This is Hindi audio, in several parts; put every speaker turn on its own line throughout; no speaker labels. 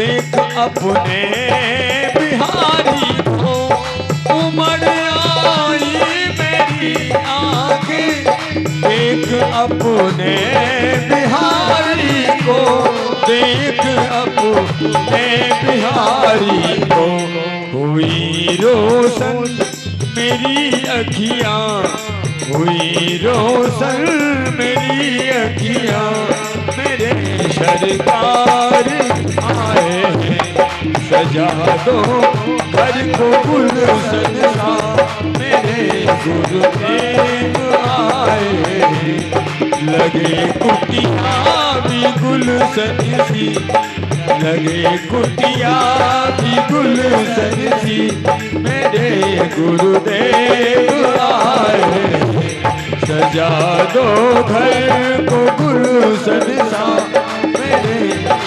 देख अपने बिहारी को, उमड़ आई मेरी आंखें, देख अपने बिहारी को, देख अपने बिहारी को। हुई रोशन मेरी अखियाँ, हुई रोशन मेरी अखियाँ, मेरे सरकार आए हैं, सजा दो घर को गुलशन सा, मेरे गुरुदेव आए हैं, लगे कुटिया भी गुलशन सी, लगे कुटिया भी गुलशन सी, मेरे गुरुदेव आए हैं, सजा दो घर को गुलशन सा, मेरे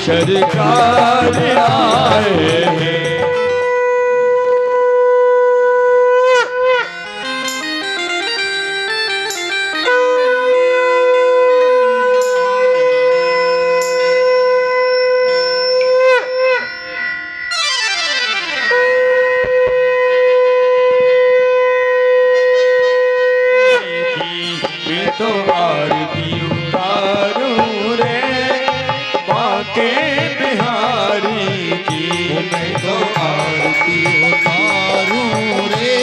सरकार आए हैं। तो आरती उतारूं रे बाके बिहारी की, मैं तो आरती उतारूं रे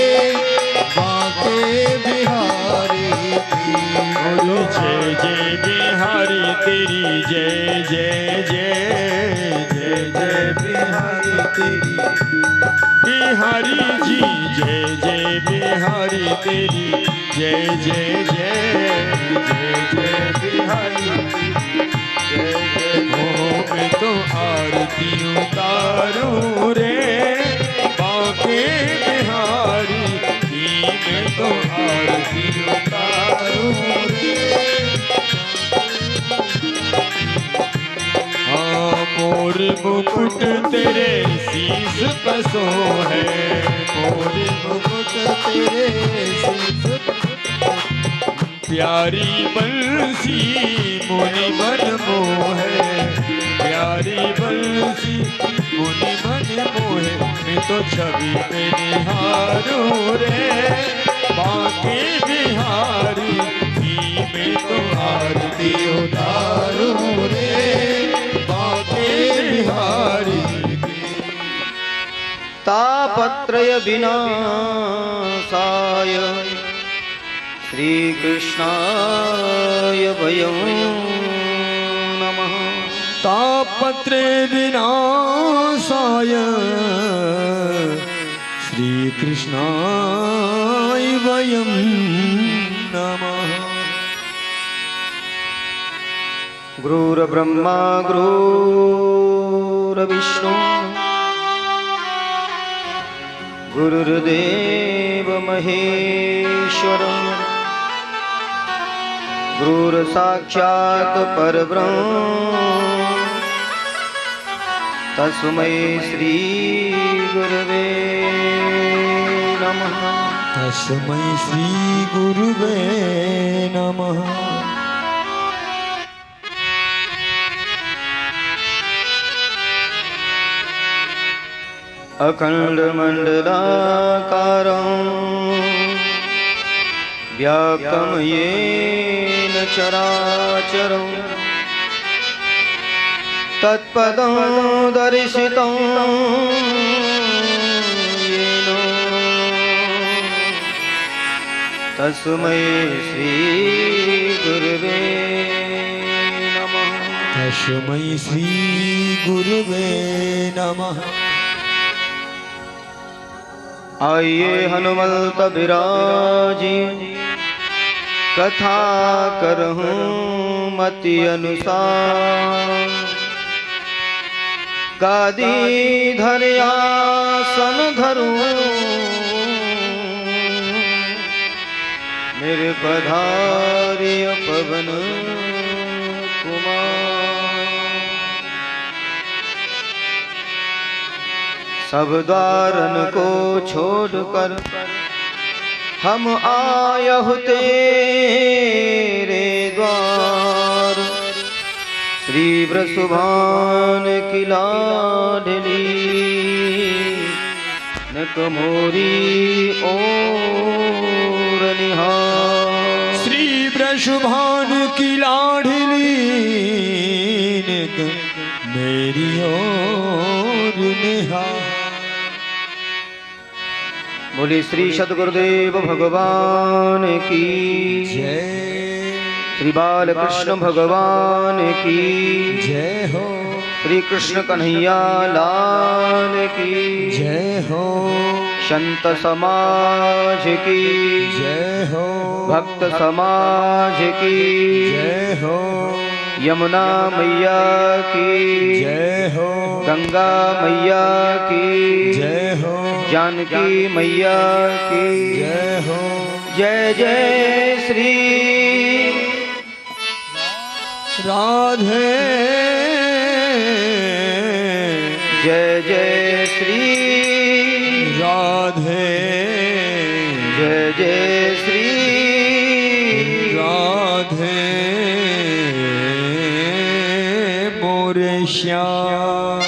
बाके बिहारी की। बोलो जय जय बिहारी तेरी जय जय जय, जय जय बिहारी तेरी, बिहारी जी जय जय बिहारी तेरी जय जय जय, जय जय बिहारी जय जय। हो मैं तो आरती उतारूं रे बाके बिहारी की, मैं तो आरती उतारूं रे। हाँ मोर मुकुट तेरे शीश पर सो है, मोर मुकुट तेरे शीश पर, प्यारी बंसी मुनि मन मोहे, प्यारी बंसी मुनि मन मोहे, मैं तो छवि पे निहारूं रे बाके बिहारी की, मैं तो आरती उतारूं रे बाके बिहारी की।
तापत्रय विनाशाय श्री कृष्णाय वयं नमः।
तापत्रय विनाशाय श्री कृष्णाय वयं नमः।
गुरुर्ब्रह्मा गुरुर्विष्णु गुरुर्देव महेश्वरः, गुरुर्साक्षात् परब्रह्म, तस्मै श्री गुरवे नमः।
तस्मै श्री गुरुवे नमः।
अखण्डमण्डलाकारं व्याप्तं येन चराचरं, तत्पदं दर्शितं येन, तस्मै श्रीगुरुवे नमः।
तस्मै श्री गुरुवे नमः।
आइए हनुमंत बिराजी, कथा करहूँ मति अनुसार, गादी धरयासन धरूं, मेरे पधारिय पवन कुमार। सब द्वारन को छोड़कर हम आयहु तेरे द्वार, श्री वृषभान की लाडली नकमोरी ओर निहार।
श्री वृषभान की लाडली मेरी ओर निहार।
बोले श्री सद्गुरुदेव भगवान की
जय।
श्री बालकृष्ण भगवान की
जय हो।
श्री कृष्ण कन्हैया लाल की
जय हो।
संत समाज की
जय हो।
भक्त समाज की
जय हो।
यमुना मैया की
जय हो।
गंगा मैया की
जय हो।
जानकी मैया की
जय हो।
जय जय श्री
राधे।
जय जय श्री
राधे।
जय जय श्री
राधे मोरे श्याम।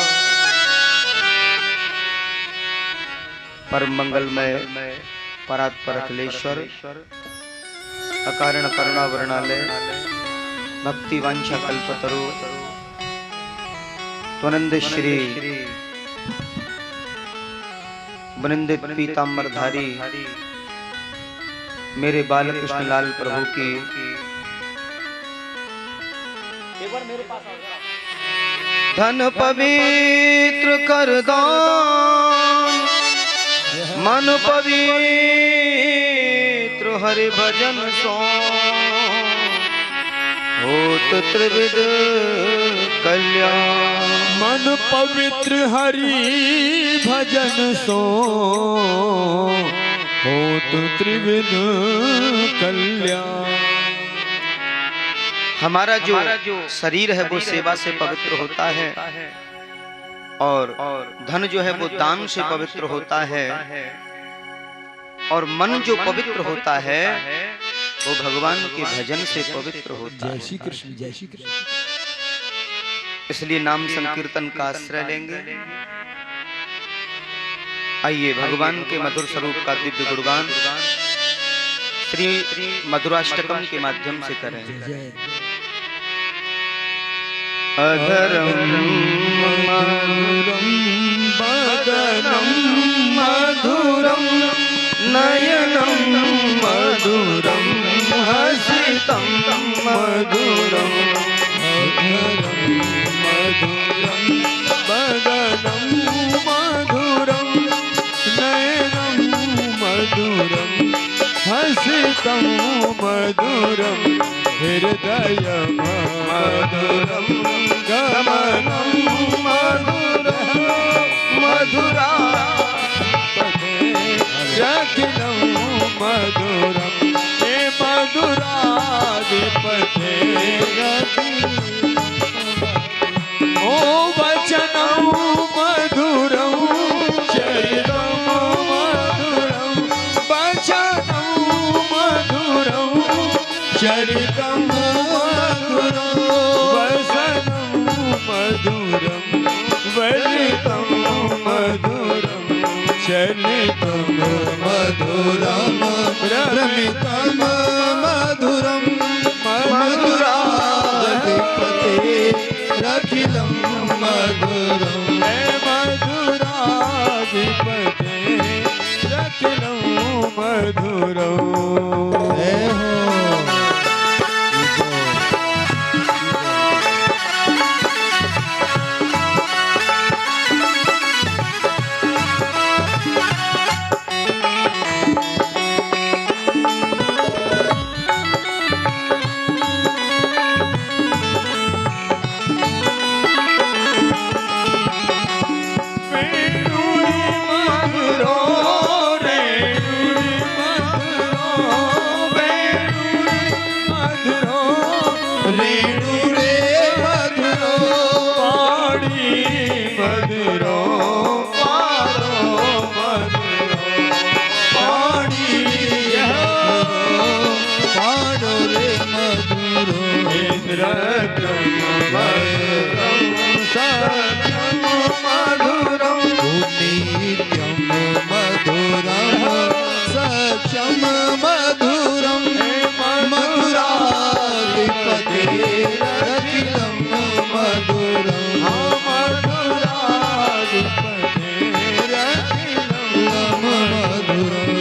परम मंगलमय परात्पर अखिलेश्वर अकारण करुणा वर्णालय भक्ति वांछा कल्पतरु त्वनंद श्री वनिंदित पीतांबरधारी मेरे बालकृष्ण लाल प्रभु की धन पवित्र कर दान मन पवित्र हरि भजन सो होत त्रिविध कल्याण।
मन पवित्र हरि भजन सो होत त्रिविध कल्याण।
हमारा जो शरीर है वो सेवा से पवित्र होता है और धन जो है वो दान से पवित्र होता है और मन जो पवित्र होता है वो भगवान के भजन से पवित्र होता है।
जय श्री कृष्ण। जय श्री कृष्ण।
इसलिए नाम संकीर्तन का आश्रय लेंगे। आइए भगवान के मधुर स्वरूप का दिव्य गुणगान श्री मधुराष्टकम के माध्यम से करें। अधरम
मधुरम बदनम
मधुरम नयनम मधुरम हसितम मधुरम
मधुरम बदनम मधुरम नयनम मधुरम हसितम मधुरम हृदय मधुरम गमनम मधुरम मधुरा रखिलम मधुरम हे मधुराधिपते ओ वचनम मधुरम चरितम मधुरम वचनम मधुरम चरितम मधुरम वसनम मधुरम वलितम मधुरम चलितम मधुरम रमितम मधुरम मधुराधिपते रखिलम मधुरम हे मधुराधिपते रखिलम मधुरम। हे हो सत्यम मधुरम सत्यम मधुरम मधुराधिपते अखिलम मधुरम मधुराधिपते अखिलम मधुरम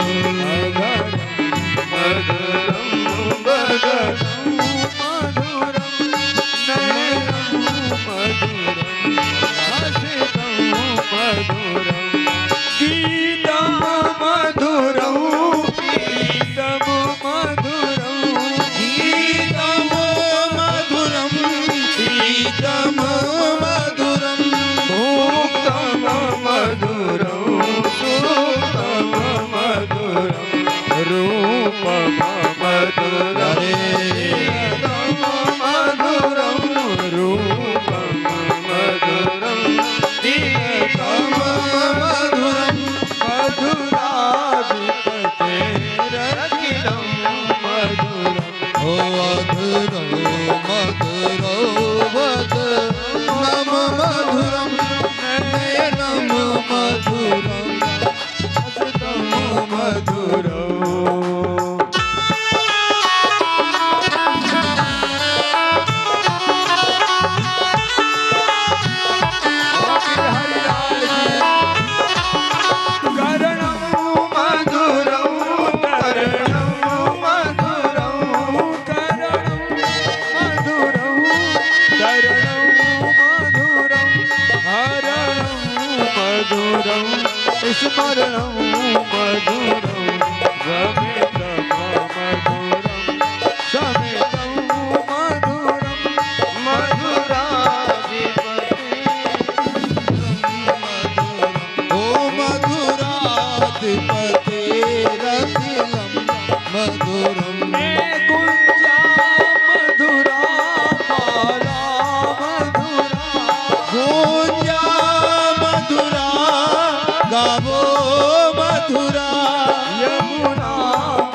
स्मरणं मधुरं समेतं मधुरं समेतं मधुरं मधुराधिपते ओ मधुराधिपते रतिलं मधुरं गुञ्जा मधुरा माला मधुरा गुञ्जा मधुरा गावो मधुरा यमुना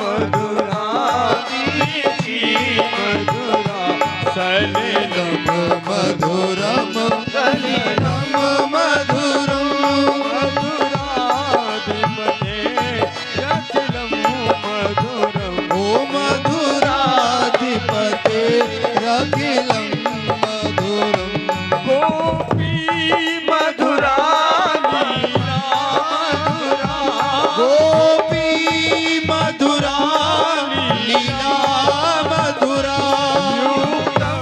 मधुरा दीची मधुरा सलिलम मधुरम सलिलम मधुरम मधुराधिपते रतिलम मधुरम ओ मधुराधिपते रतिलम मधुरम गोपी मधुरा गोपी मधुरा लीला मधुरा युक्तम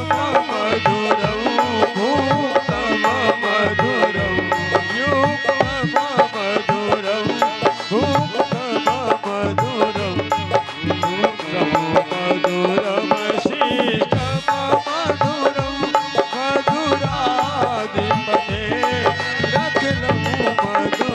मधुरम भूतम मधुरम युक्तम मधुरम भूतम मधुरम युक्तम मधुरम शिष्टम मधुरम मधुराधिपते रतिलम मधुरम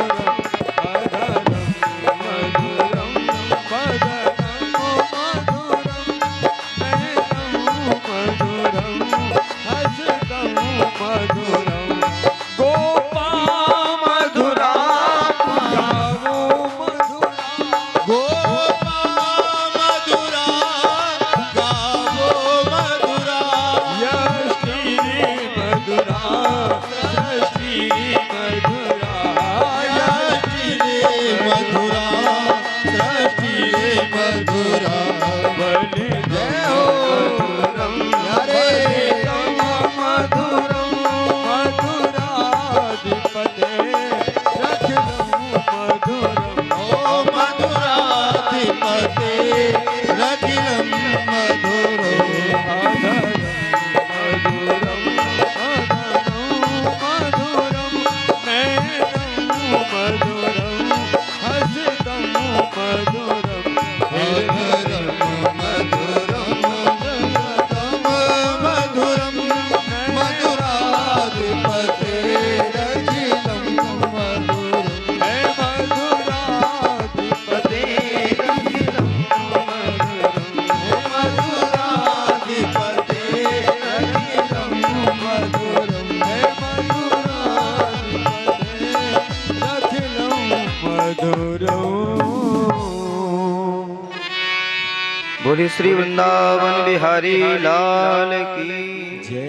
बोले श्री वृंदावन बिहारी लाल की
जय।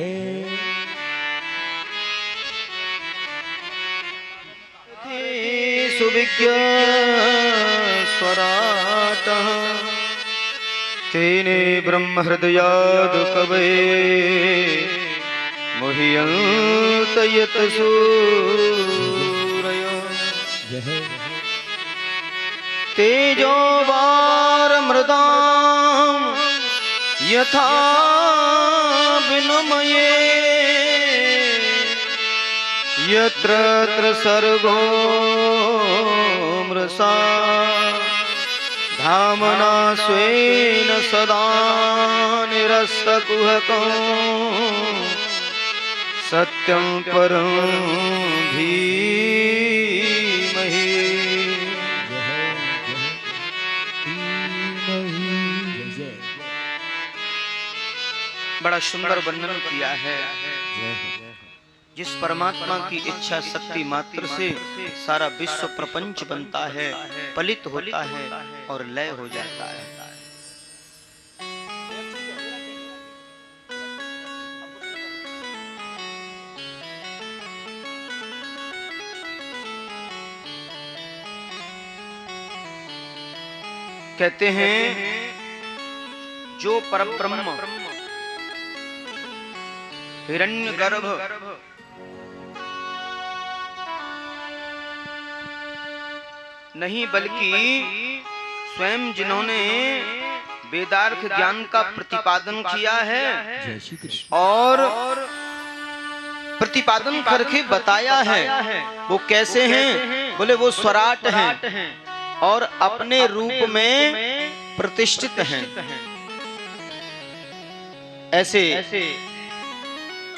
सुबह विज्ञ स्वराटः तेने ब्रह्म हृदयाद कवे मुह्यन्त यत सूरय तेजो वार मृदाम यथा विनिमये यत्र तत्र सर्गो मृषा धामना स्वेन सदा निरस्तकुहकं सत्यं परं धीमहि। बड़ा सुंदर वर्णन किया है। जिस परमात्मा की इच्छा शक्ति मात्र से सारा विश्व प्रपंच बनता है, पलित होता है और लय हो जाता है। कहते हैं जो परब्रह्म हिरण्यगर्भ नहीं बल्कि स्वयं जिन्होंने वेदार्थ ज्ञान का प्रतिपादन किया है और प्रतिपादन करके बताया है, वो कैसे हैं? बोले वो स्वराट हैं और अपने रूप में प्रतिष्ठित हैं। ऐसे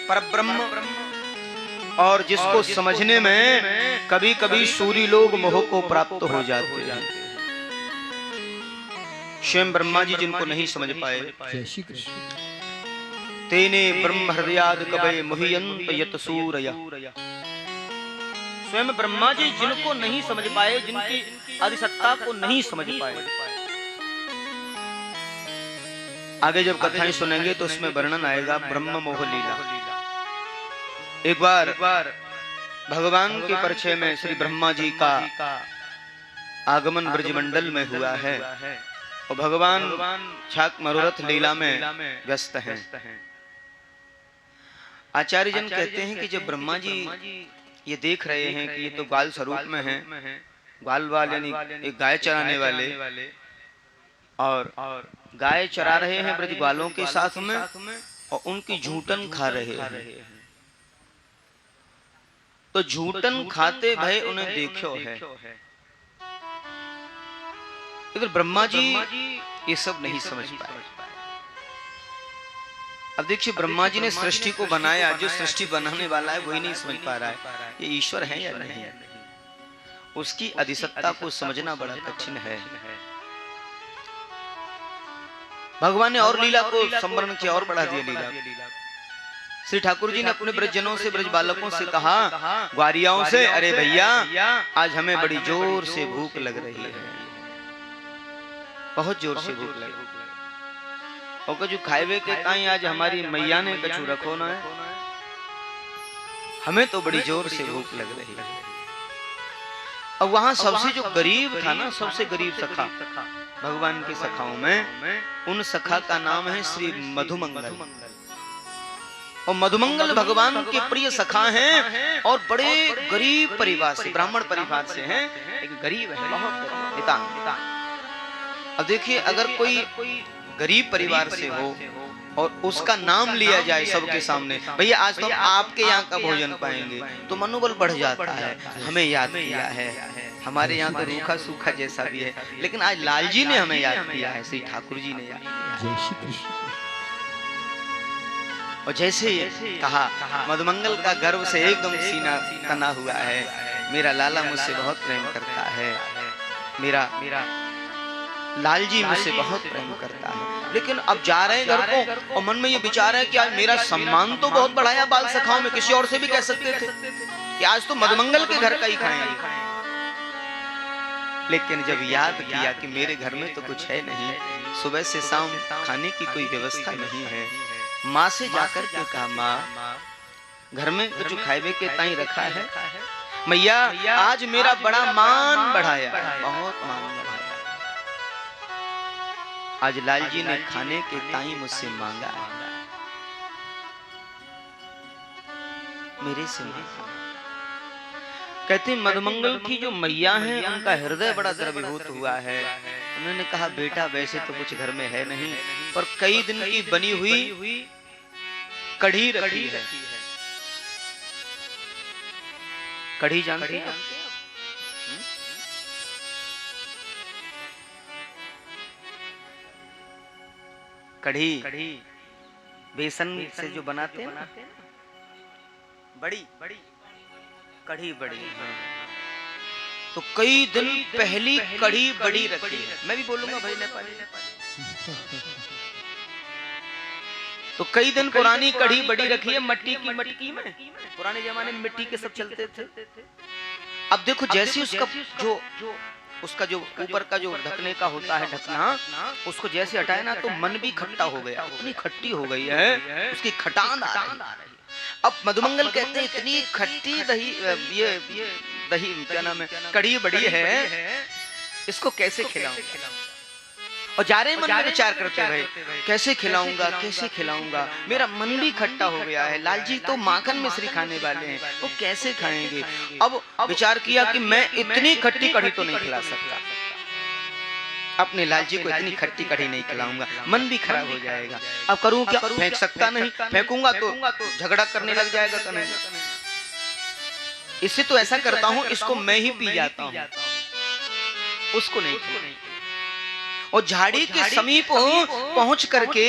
परब्रह्म और जिसको समझने में कभी कभी सूरी लोग मोह को प्राप्त हो जाते हैं। स्वयं ब्रह्मा जी जिनको नहीं समझ पाए, तेने ब्रह्म हृदयाद कवे मुह्यन्त यत सूरय। स्वयं ब्रह्मा जी जिनको नहीं समझ पाए, जिनकी अधिसत्ता को नहीं समझ पाए। आगे जब कथाएं सुनेंगे तो उसमें वर्णन आएगा ब्रह्म मोह लीला। एक बार भगवान के परिचय में श्री ब्रह्मा जी का आगमन ब्रजमंडल में हुआ है और भगवान छाक मनोरथ लीला में व्यस्त हैं। आचार्य जन कहते हैं कि जब ब्रह्मा जी ये देख रहे हैं कि ये तो ग्वाल स्वरूप में हैं, ग्वाल वाल यानी एक गाय चराने वाले, और गाय चरा रहे हैं ब्रज ग्वालों के साथ में और उनकी झूठन खा रहे हैं। तो झूठन खाते भय उन्हें देखो है। इधर ब्रह्मा जी ये सब नहीं समझ पाए। अब देखिए ब्रह्मा जी ने सृष्टि को बनाया, जो सृष्टि बनाने वाला है वही नहीं समझ पा रहा है ये ईश्वर है या नहीं। उसकी अधिसत्ता को समझना बड़ा कठिन है। भगवान ने और लीला को संवरण किया और बढ़ा दिया लीला। श्री ठाकुर जी ने अपने ब्रजजनों से, ब्रज बालकों से कहा, ग्वारियाओं से, अरे भैया आज हमें बड़ी जोर से भूख लग रही है, बहुत जोर से भूख लग रही है। और कछु खाए के काई आज हमारी मैया ने कछु रखो ना है, हमें तो बड़ी जोर से भूख लग रही है। अब वहां सबसे जो गरीब था ना, सबसे गरीब सखा भगवान के सखाओं में, उन सखा का नाम है श्री मधुमंगल। और मधुमंगल भगवान के प्रिय सखा हैं और बड़े गरीब परिवार से, ब्राह्मण परिवार से हैं। एक गरीब है, बहुत नितान। अब देखिए अगर कोई गरीब परिवार से हो और उसका नाम लिया जाए सबके सामने, भैया आज तो हम आपके यहाँ का भोजन पाएंगे, तो मनोबल बढ़ जाता है। हमें याद किया है, हमारे यहाँ तो रूखा सूखा जैसा भी है, लेकिन आज लाल जी ने हमें याद किया है, श्री ठाकुर जी ने याद किया। और जैसे कहा मधुमंगल का गर्व से एकदम सीना तना हुआ है, मेरा लाला मुझसे बहुत प्रेम करता है, मेरा लाल जी मुझसे बहुत प्रेम करता है। लेकिन अब जा रहे हैं घर को और मन में ये विचार है कि आज मेरा सम्मान तो बहुत बढ़ाया बाल सखाओं में, किसी और से भी कह सकते थे कि आज तो मधुमंगल के घर का ही खाएंगे। लेकिन जब याद किया कि मेरे घर में तो कुछ है नहीं, सुबह से शाम खाने की कोई व्यवस्था नहीं है, माँ से जाकर के कहा, माँ घर में कुछ खाए के ताई रखा है? मैया आज मेरा बड़ा मान बढ़ाया, बहुत मान बढ़ाया। आज लाल जी ने खाने के ताई मुझसे मांगा, मेरे से मांगा। कहते मधुमंगल की जो मैया हैं उनका हृदय बड़ा द्रवीभूत हुआ है। उन्होंने कहा बेटा वैसे तो कुछ घर में है नहीं, पर कई दिन की बनी हुई कढ़ी रखी है। कढ़ी जानते हैं? कढ़ी बेसन से जो बनाते हैं ना, बड़ी कढ़ी बड़ी। तो कई दिन पहली कढ़ी बड़ी रखी है। मैं भी बोलूंगा भाई नेपाली। तो कई दिन पुरानी कढ़ी बड़ी रखी है मट्टी की मटकी में। पुराने जमाने में मिट्टी के सब चलते थे। अब देखो जैसे उसका जो ऊपर का जो ढकने का होता है ढकना, उसको जैसे हटाए ना तो मन भी खट्टा हो गया, इतनी खट्टी हो गई है, उसकी खटान आ रही है। अब मधुमंगल कहते हैं इतनी खट्टी दही, ये दही क्या नाम है, कढ़ी बड़ी है, इसको कैसे खिलाऊं? और जा रहे मन में विचार करते रहे कैसे खिलाऊंगा, मेरा मन भी खट्टा हो गया है। लाल जी तो माखन मिश्री खाने वाले हैं, वो कैसे खाएंगे? अब विचार किया कि मैं इतनी खट्टी कढ़ी तो नहीं खिला सकता, अपने लाल जी को इतनी खट्टी कढ़ी नहीं खिलाऊंगा, मन भी खराब हो जाएगा। अब करूं क्या? फेंक सकता नहीं, फेंकूंगा तो झगड़ा करने लग जाएगा कन्हैया। इससे तो ऐसा करता हूं इसको मैं ही पी जाता हूं, उसको नहीं। और झाड़ी के समीप पहुंच करके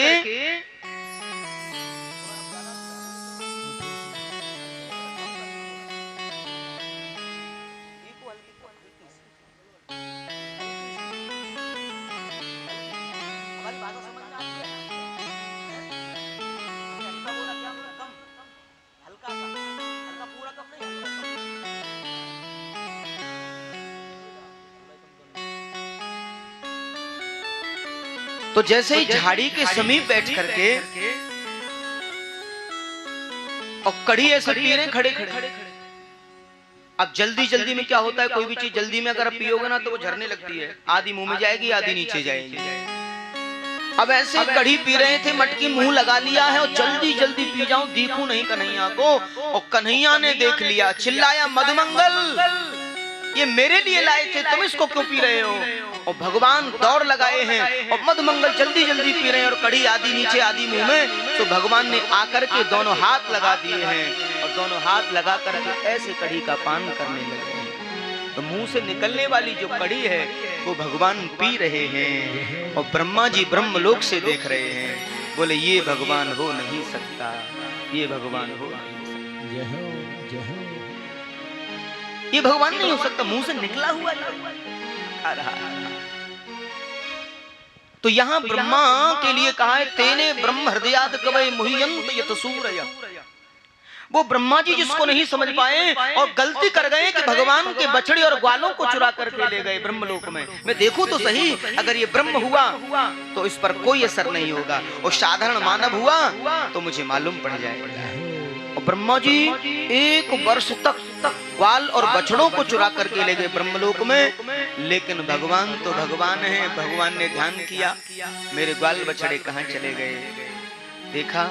तो जैसे ही झाड़ी के समीप बैठ करके और कढ़ी ऐसे पी रहे खड़े खड़े। अब जल्दी में क्या होता है, कोई भी चीज जल्दी में अगर आप पियोगे ना तो वो झरने लगती है, आधी मुंह में जाएगी आधी नीचे जाएगी। अब ऐसे कढ़ी पी रहे थे, मटकी मुंह लगा लिया है और जल्दी पी जाऊं, देखूं नहीं कन्हैया को। और कन्हैया ने देख लिया, चिल्लाया मधुमंगल ये मेरे लिए लाए थे, तुम इसको क्यों पी रहे हो? और भगवान दौड़ लगाए हैं और मधुमंगल जल्दी पी रहे हैं और कढ़ी आधी नीचे आधी मुंह में। तो भगवान ने आकर के दोनों हाथ लगा दिए हैं और दोनों हाथ लगा करके ऐसे कढ़ी का पान करने लगे हैं। तो मुंह से निकलने वाली जो कढ़ी है वो भगवान पी रहे हैं और ब्रह्मा जी ब्रह्मलोक से देख रहे हैं, बोले ये भगवान हो नहीं सकता, ये भगवान हो नहीं सकता, ये भगवान नहीं हो सकता, मुंह से निकला हुआ आ रहा है। तो यहाँ ब्रह्मा के लिए कहा है तेने ब्रह्म हृदयाद कवय मुह्यंत यत सूरय। वो ब्रह्मा जी जिसको नहीं समझ पाए और गलती कर गए कि भगवान के बछड़े और ग्वालों को चुरा करके ले गए ब्रह्मलोक में। मैं देखूं तो सही, अगर ये ब्रह्म हुआ तो इस पर कोई असर नहीं होगा, और साधारण मानव हुआ तो मुझे मालूम पड़ जाएगा। और ब्रह्मा जी 1 वर्ष तक ग्वाल और बछड़ों को चुरा करके ले गए ब्रह्मलोक में। लेकिन भगवान तो भगवान है, भगवान ने ध्यान किया मेरे ग्वाल बछड़े कहाँ चले गए। देखा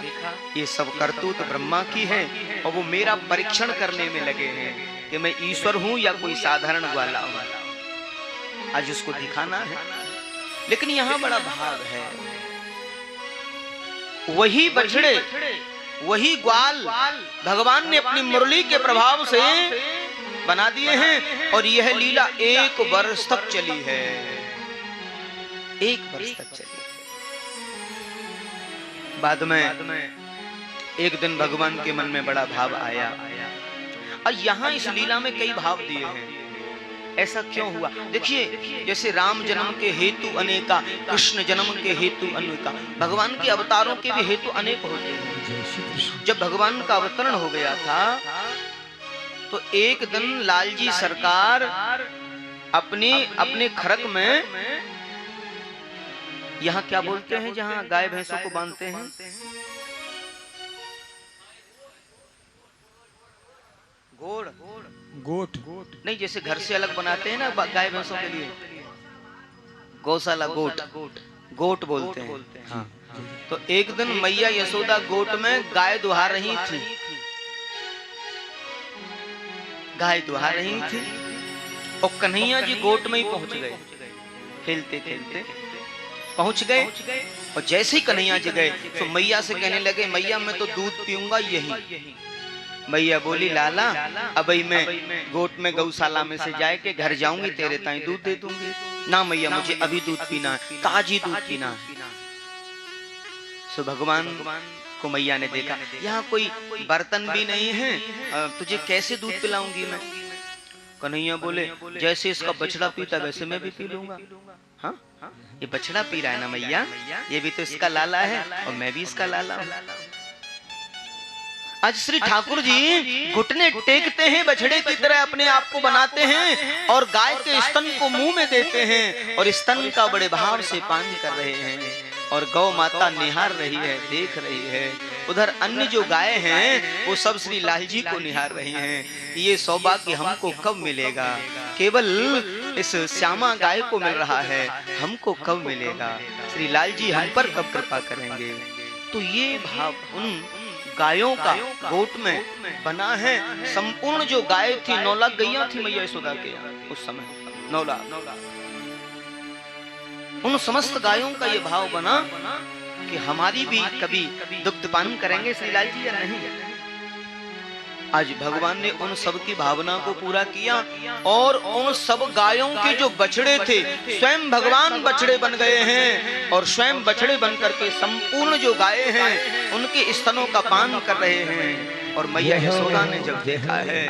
ये सब करतूत ब्रह्मा की है और वो मेरा परीक्षण करने में लगे हैं कि मैं ईश्वर हूं या कोई साधारण ग्वाला हूं। आज उसको दिखाना है, लेकिन यहाँ बड़ा भाव है। वही बछड़े वही ग्वाल भगवान ने अपनी मुरली के प्रभाव से बना दिए हैं और यह लीला 1 वर्ष तक चली है, 1 वर्ष तक चली। बाद में एक दिन भगवान के मन में बड़ा भाव आया, और यहाँ इस लीला में कई भाव दिए हैं। ऐसा क्यों हुआ? देखिए जैसे राम जन्म के हेतु अनेका, कृष्ण जन्म के हेतु अनेका, भगवान के अवतारों के भी हेतु अनेक होते हैं। जब भगवान का अवतरण हो गया था तो एक दिन लालजी सरकार अपने खरक में, यहाँ क्या बोलते हैं जहाँ गाय भैंसों को बांधते हैं,
गोट
नहीं, जैसे घर से अलग बनाते हैं ना गाय भैंसों के लिए, गौशाला, गोट बोलते हैं। हाँ। तो एक दिन मैया यशोदा गोट में गाय दुहा रही थी, और कन्हैया जी गोट में ही पहुंच गए, खेलते खेलते पहुंच गए। और जैसे ही कन्हैया जी गए तो मैया से कहने लगे, मैया मैं तो दूध पीऊंगा यही। मैया बोली, लाला अब मैं गोट में गौशाला में से जाए के घर जाऊंगी, तेरे ताई दूध दे दूंगी। ना मैया, मुझे अभी दूध पीना है, ताजी दूध पीना है। सो भगवान को मैया ने देखा, यहाँ कोई बर्तन भी नहीं है, तुझे कैसे दूध पिलाऊंगी मैं। कन्हैया बोले, जैसे इसका बछड़ा पीता वैसे मैं भी पी लूंगा। हाँ, ये बछड़ा पी रहा है ना मैया, ये भी तो इसका लाला है और मैं भी इसका लाला हूँ। आज श्री ठाकुर जी घुटने टेकते हैं, बछड़े की तरह अपने आप को बनाते हैं और गाय के स्तन को मुंह में देते हैं और स्तन का बड़े भाव से पान कर रहे हैं और गौ माता निहार रही है, देख रही है। उधर अन्य जो गाय हैं वो सब श्री लाल जी को निहार रही हैं। ये सौभाग्य हमको कब मिलेगा? केवल इस श्यामा गाय को मिल रहा है, हमको कब मिलेगा? श्री लाल जी हम पर कब कृपा करेंगे? तो ये भाव उन गायों का गोट में बना है। संपूर्ण जो गाय थी, 9 लाख गैया थी मैया यशोदा के उस समय, 9 लाख। उन समस्त गायों का ये भाव बना कि हमारी भी कभी दुग्धपान करेंगे श्री लाल जी या नहीं। आज भगवान ने उन सब की भावना को पूरा किया और उन सब गायों के जो बछड़े थे, स्वयं भगवान बछड़े बन गए हैं और स्वयं बछड़े बन करके संपूर्ण जो गायें हैं उनके स्तनों का पान कर रहे हैं। और मैया यशोदा ने जब देखा है,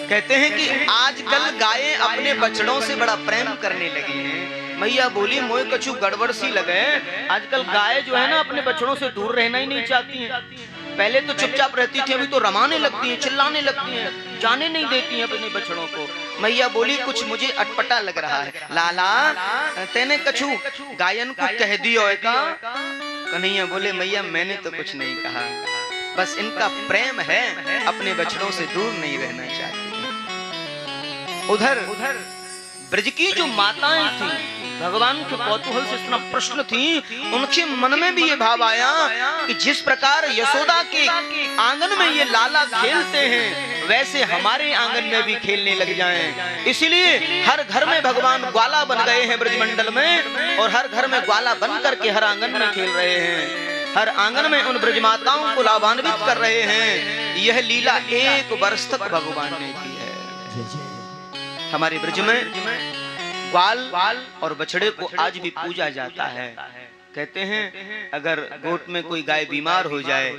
कहते हैं कि आजकल गायें अपने बछड़ों से बड़ा प्रेम करने लगी हैं। मैया बोली, मोए कछु गड़बड़ सी लगे, आजकल गाय जो है ना अपने बछड़ों से दूर रहना ही नहीं चाहती हैं। पहले तो चुपचाप रहती थी, अभी तो रमाने लगती हैं, चिल्लाने लगती हैं, जाने नहीं देती हैं अपने बछड़ों को। मैया बोली, कुछ मुझे अटपटा लग रहा है, लाला तेने कछु गायन को कह दियो का? कन्हैया बोले, मैया मैंने तो कुछ नहीं कहा, बस इनका प्रेम है, अपने बछड़ों से दूर नहीं रहना चाहती। उधर ब्रज की जो माताएं थी, भगवान के कौतूहल से इतना प्रश्न थी, उनके मन में भी ये भाव आया कि जिस प्रकार यशोदा के आंगन में ये लाला खेलते हैं, वैसे हमारे आंगन में भी खेलने लग जाएं। इसलिए हर घर में भगवान ग्वाला बन गए हैं ब्रजमंडल में, और हर घर में ग्वाला बन करके हर आंगन में खेल रहे हैं, हर आंगन में उन ब्रजमाताओं को लाभान्वित कर रहे हैं। यह लीला 1 वर्ष तक भगवान ने की है। हमारे ब्रज में ग्वाल और बछड़े को आज भी पूजा जाता है। कहते हैं अगर गोट में कोई गाय बीमार हो जाए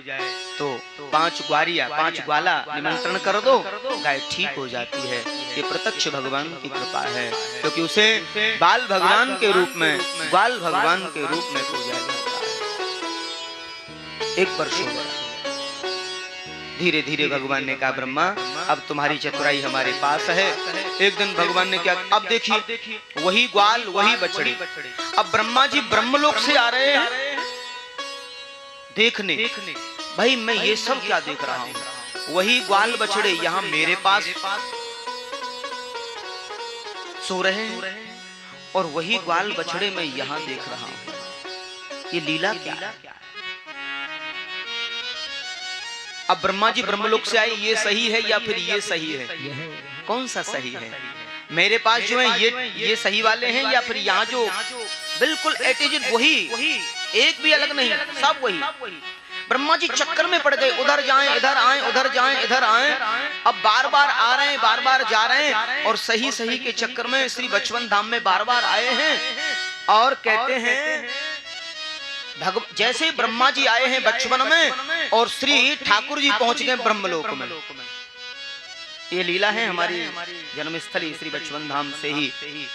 तो 5 ग्वाला निमंत्रण कर दो, गाय ठीक हो जाती है। ये प्रत्यक्ष भगवान की कृपा है, क्योंकि उसे बाल भगवान के रूप में, ग्वाल भगवान के रूप में पूजा जाता है। 1 वर्ष हो गया। धीरे धीरे भगवान ने कहा, ब्रह्मा अब तुम्हारी चतुराई हमारे पास है। एक दिन भगवान ने क्या, अब देखिए वही ग्वाल वही बछड़े। अब ब्रह्मा जी ब्रह्मलोक से आ रहे हैं देखने, भाई मैं ये सब क्या देख रहा हूँ? वही ग्वाल बछड़े यहाँ मेरे पास सो रहे हैं और वही ग्वाल बछड़े मैं यहाँ देख रहा हूँ। ये लीला क्या है? अब ब्रह्मा जी ब्रह्मलोक से आए, ये सही है या फिर ये सही है? कौन सा सही है? मेरे पास जो है ये सही वाले हैं, या फिर यहाँ जो बिल्कुल एटीट्यूड वही, एक भी अलग नहीं, सब वही। ब्रह्मा जी चक्कर में पड़ गए, उधर जाएं इधर आए, उधर जाएं इधर आए। अब बार बार आ रहे हैं, बार बार जा रहे हैं, और सही सही के चक्कर में श्री बचवन धाम में बार बार आए हैं। और कहते हैं जैसे ब्रह्मा जी आए हैं बचपन में और श्री ठाकुर जी पहुंच गए ब्रह्मलोक में। ये लीला है हमारी जन्मस्थली श्री बचवन धाम से ही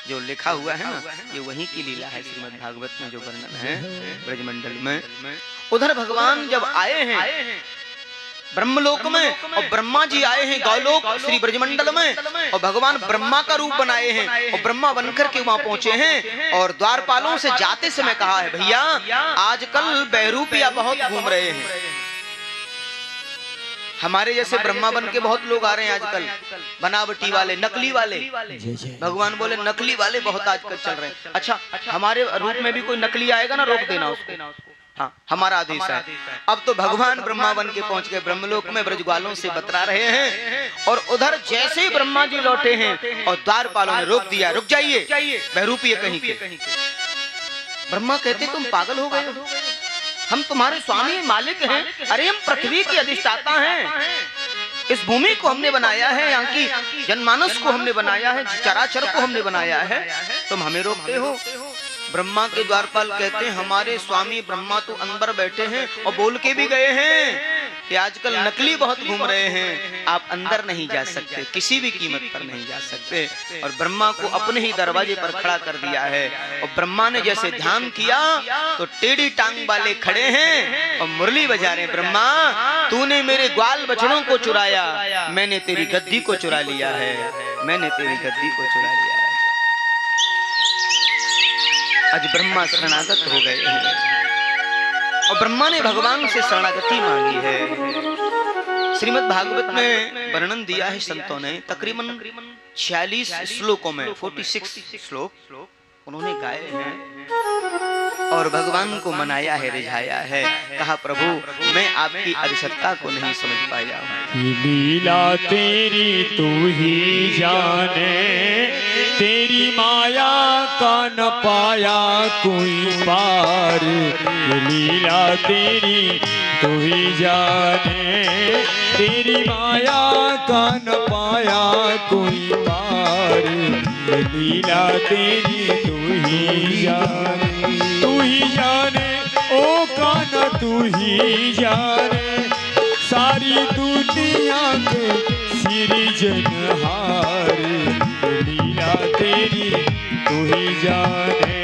जो लिखा हुआ है ना, ये वहीं की लीला है। श्रीमद् भागवत में जो वर्णन है ब्रजमंडल में, उधर भगवान जब आए हैं ब्रह्मलोक में और ब्रह्मा जी आए हैं गौलोक श्री ब्रजमंडल में, और भगवान ब्रह्मा का रूप बनाए हैं और ब्रह्मा बनकर के वहां पहुंचे हैं। और द्वारपालों से जाते समय कहा है, भैया आजकल बहरूपिया बहुत घूम रहे हैं, हमारे जैसे ब्रह्मा बन के बहुत लोग आ रहे हैं आजकल, बनावटी वाले, नकली वाले। भगवान बोले नकली वाले बहुत आजकल चल रहे हैं। अच्छा, हमारे रूप में भी कोई नकली आएगा ना, रोक देना उसको। हाँ, हमारा आदेश है। अब तो भगवान ब्रह्मा बन के पहुंच गए ब्रह्मलोक में, ब्रजग्वालों से बतरा रहे हैं। और उधर जैसे ही ब्रह्मा जी लौटे हैं और द्वारपालों ने रोक दिया, रुक जाइए, बहरूपी है कहीं के। ब्रह्मा कहते तुम पागल हो गए, हम तुम्हारे स्वामी मालिक हैं। अरे हम पृथ्वी के अधिष्ठाता हैं, इस भूमि को हमने बनाया है, यहाँ की जनमानस को हमने बनाया है, चराचर को हमने बनाया है, तुम हमें रोकते हो। ब्रह्मा के द्वारपाल कहते हैं हमारे स्वामी ब्रह्मा तो अंदर बैठे हैं और बोल के भी गए हैं कि आजकल नकली बहुत घूम रहे हैं, आप अंदर नहीं जा सकते, किसी भी कीमत पर नहीं जा सकते। और ब्रह्मा को अपने ही दरवाजे पर खड़ा कर दिया है। और ब्रह्मा ने जैसे ध्यान किया तो टेढ़ी टांग वाले खड़े हैं और मुरली बजा रहे हैं, ब्रह्मा तूने मेरे ग्वाल बछड़ों को चुराया, मैंने तेरी गद्दी को चुरा लिया है, मैंने तेरी गद्दी को चुरा लिया है। आज ब्रह्मा शरणागत हो गए हैं और ब्रह्मा ने भगवान से शरणागति मांगी है। श्रीमद् भागवत में वर्णन दिया है संतों ने, तकरीबन 46 श्लोकों में 46 श्लोक उन्होंने गाए हैं और भगवान को मनाया है, रिझाया है। कहा प्रभु मैं आपकी अधिसत्ता को नहीं समझ पाया हूँ,
लीला तेरी तू ही जाने, तेरी माया का न पाया कोई पार। लीला तेरी तू ही जाने, तेरी माया का न पाया कोई पार। लीला तेरी तू ही जाने, तू ही जाने ओ कान्हा तू ही जाने, सारी दुनिया के सिरजनहार। लीला तेरी तू ही जाने,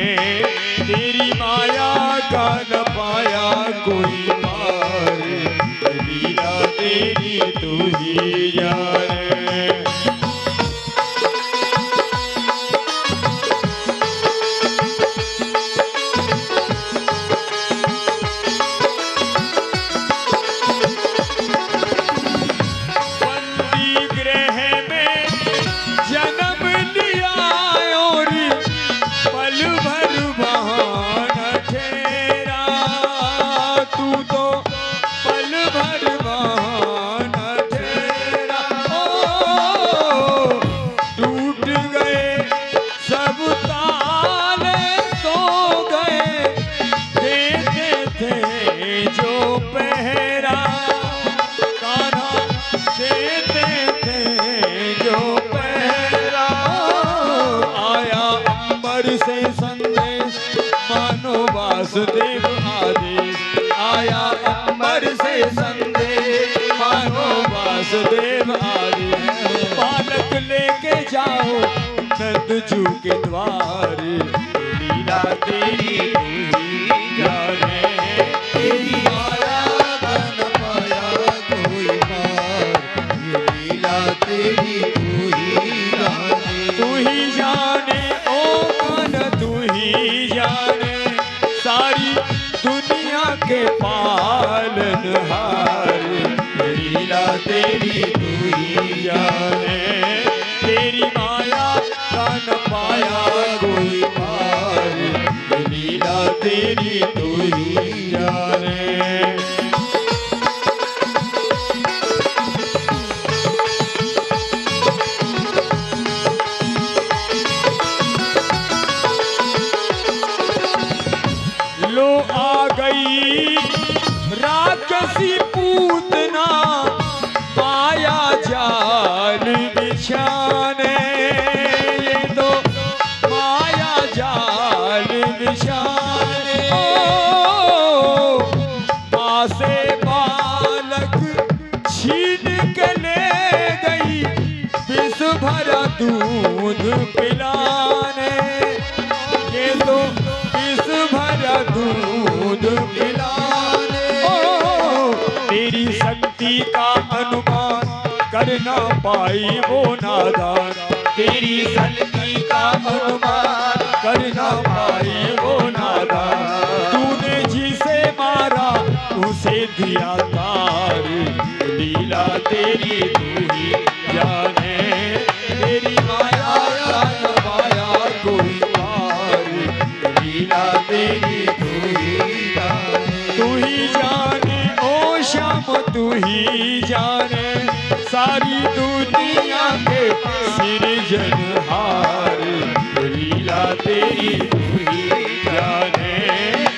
तेरी माया का न पाया कोई पार। लीला तेरी तू ही जाने। वासुदेव आदेश आया अंबर से संदेश, मानो वासुदेव आदेश। बालक लेके जाओ नंदजू के द्वार। लीला तेरी तू ही जाने, तेरी माया का न पाया कोई पार। लीला तेरी तू ही जाने, तू ही जाने ओ कान्हा तू ही जाने, सारी दुनिया के पालनहार। लीला तेरी तू ही जाने, तेरी माया का न पाया कोई पार। लीला तेरी तू ही जाने। लो आ गई राक्षसी पूतना, माया जाल बिछाने। ये तो माया जाल बिछाने, ओ माँ से बालक छीन के ले गई, विष भरा दूध पिलाने। ये तो विष भरा दूध पिलाने, ओ तेरी शक्ति का अनुमान कर ना पाई वो नादान। तेरी शक्ति का अनुमान कर ना पाई वो नादान। तूने जिसे मारा उसे दिया तार, लीला तेरी तू ही जाने, तेरी माया का न पाया कोई पार, लीला तेरी तू ही जाने ओ श्याम तू ही जाने, सारी दुनिया के सिरजनहार, लीला तेरी तू ही जाने,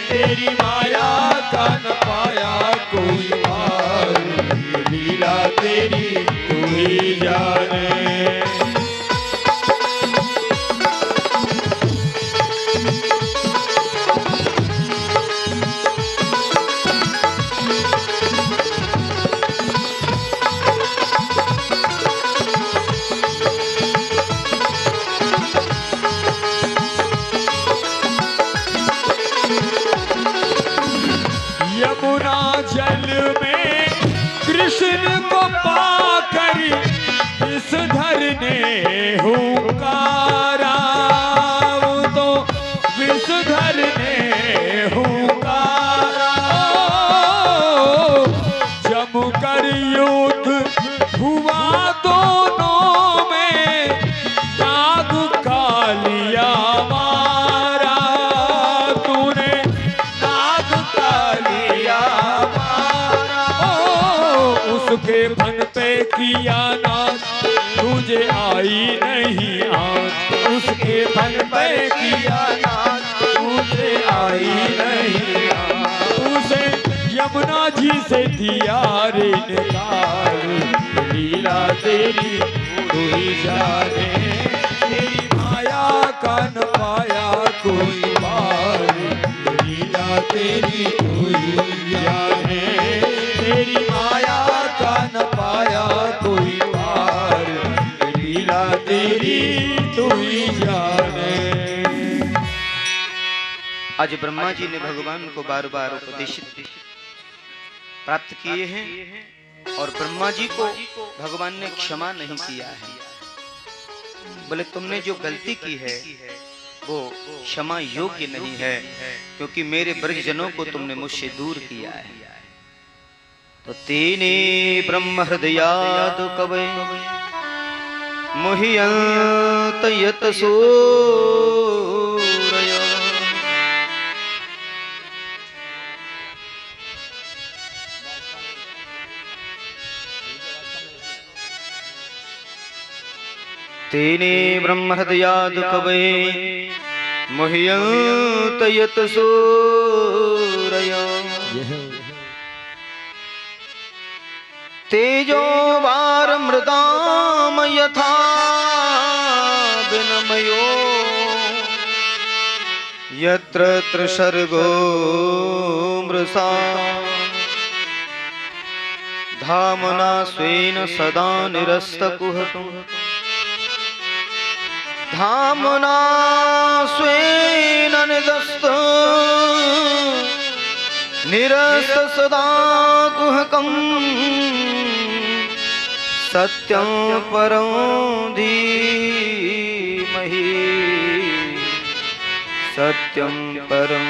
तेरी माया का न पाया कोई पार, लीला तेरी तू ही जाने। यमुना जल में कृष्ण को पाकर इस धर ने हुंकारा, वो तो विषधर ने हुंकारा, जमकर युद्ध हुआ दोनों में, नाग कालिया मारा, तूने नाग कालिया मारा, उसके फन पे किया नाच, तुझे आई नहीं आँच, उसके फन पे किया नाच, तुझे आई नहीं आँच, उसे यमुना जी से दिया रे निकाल, लीला तेरी तू ही जाने, तेरी माया का न पाया कोई पार, लीला तेरी तू ही जाने, तेरी माया का न पाया कोई पार, लीला तेरी तू ही जाने।
आज ब्रह्मा जी ने भगवान को बार बार उपदेश प्राप्त किए हैं और ब्रह्मा जी को भगवान ने क्षमा नहीं किया है। बोले तुमने जो गलती की है वो क्षमा योग्य नहीं है, क्योंकि मेरे ब्रजजनों को तुमने मुझसे दूर किया है। तो तेने ब्रह्म हृदयाद कवै मुह्यंत यत सूरय, तेने ब्रह्म हृदयाद कवै मुह्यंत यत सूरय, तेजो वार मृदाम यथा विनमयो, यत्र त्रिसर्गो मृषा धामना स्वेन सदा निरस्तकुहकम्, धामना स्वेन निरस्त सदा कुहकम्, सत्यं परं धीमहि, सत्यं परं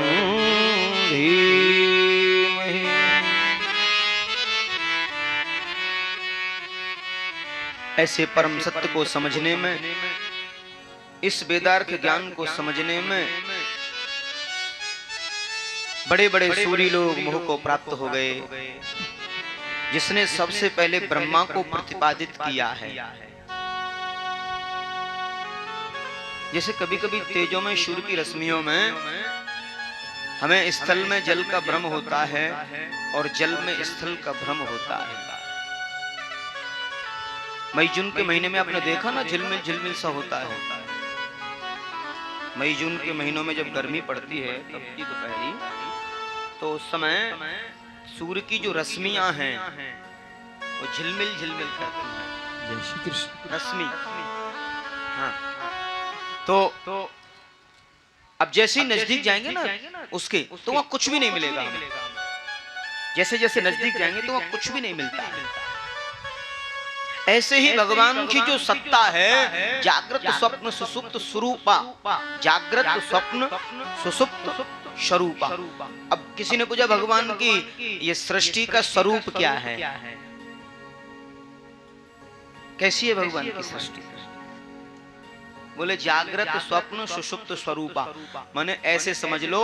धीमहि। ऐसे परम सत्य को समझने में, इस वेदार्थ ज्ञान को समझने में बड़े बड़े सूरी लोग मोह को प्राप्त हो गए। जिसने सबसे पहले ब्रह्मा को प्रतिपादित किया है। जैसे कभी कभी तेजों में सूर्य की रश्मियों में हमें स्थल में जल का भ्रम होता है और जल में स्थल का भ्रम होता है। मई जून के महीने में आपने देखा ना, झिलमिल झिलमिल सा होता है। मई जून के महीनों में जब गर्मी पड़ती है तब की दोपहरी, तो उस समय सूर्य की जो रश्मियां हैं वो झिलमिल झिलमिल करती हैं।
जय श्री कृष्ण।
रश्मि, हाँ। तो अब जैसे ही नजदीक जाएंगे ना उसके, तो वहां कुछ भी नहीं मिलेगा हमें। जैसे जैसे नजदीक जाएंगे तो वहां कुछ भी नहीं मिलता है। ऐसे ही भगवान की जो सत्ता है, जागृत स्वप्न सुसुप्त स्वरूपा, जागृत स्वप्न सुसुप्त स्वरूप। अब किसी ने पूछा भगवान की ये सृष्टि का स्वरूप क्या है, कैसी है भगवान की सृष्टि? बोले जागृत स्वप्न सुषुप्त स्वरूपा। माने ऐसे समझ लो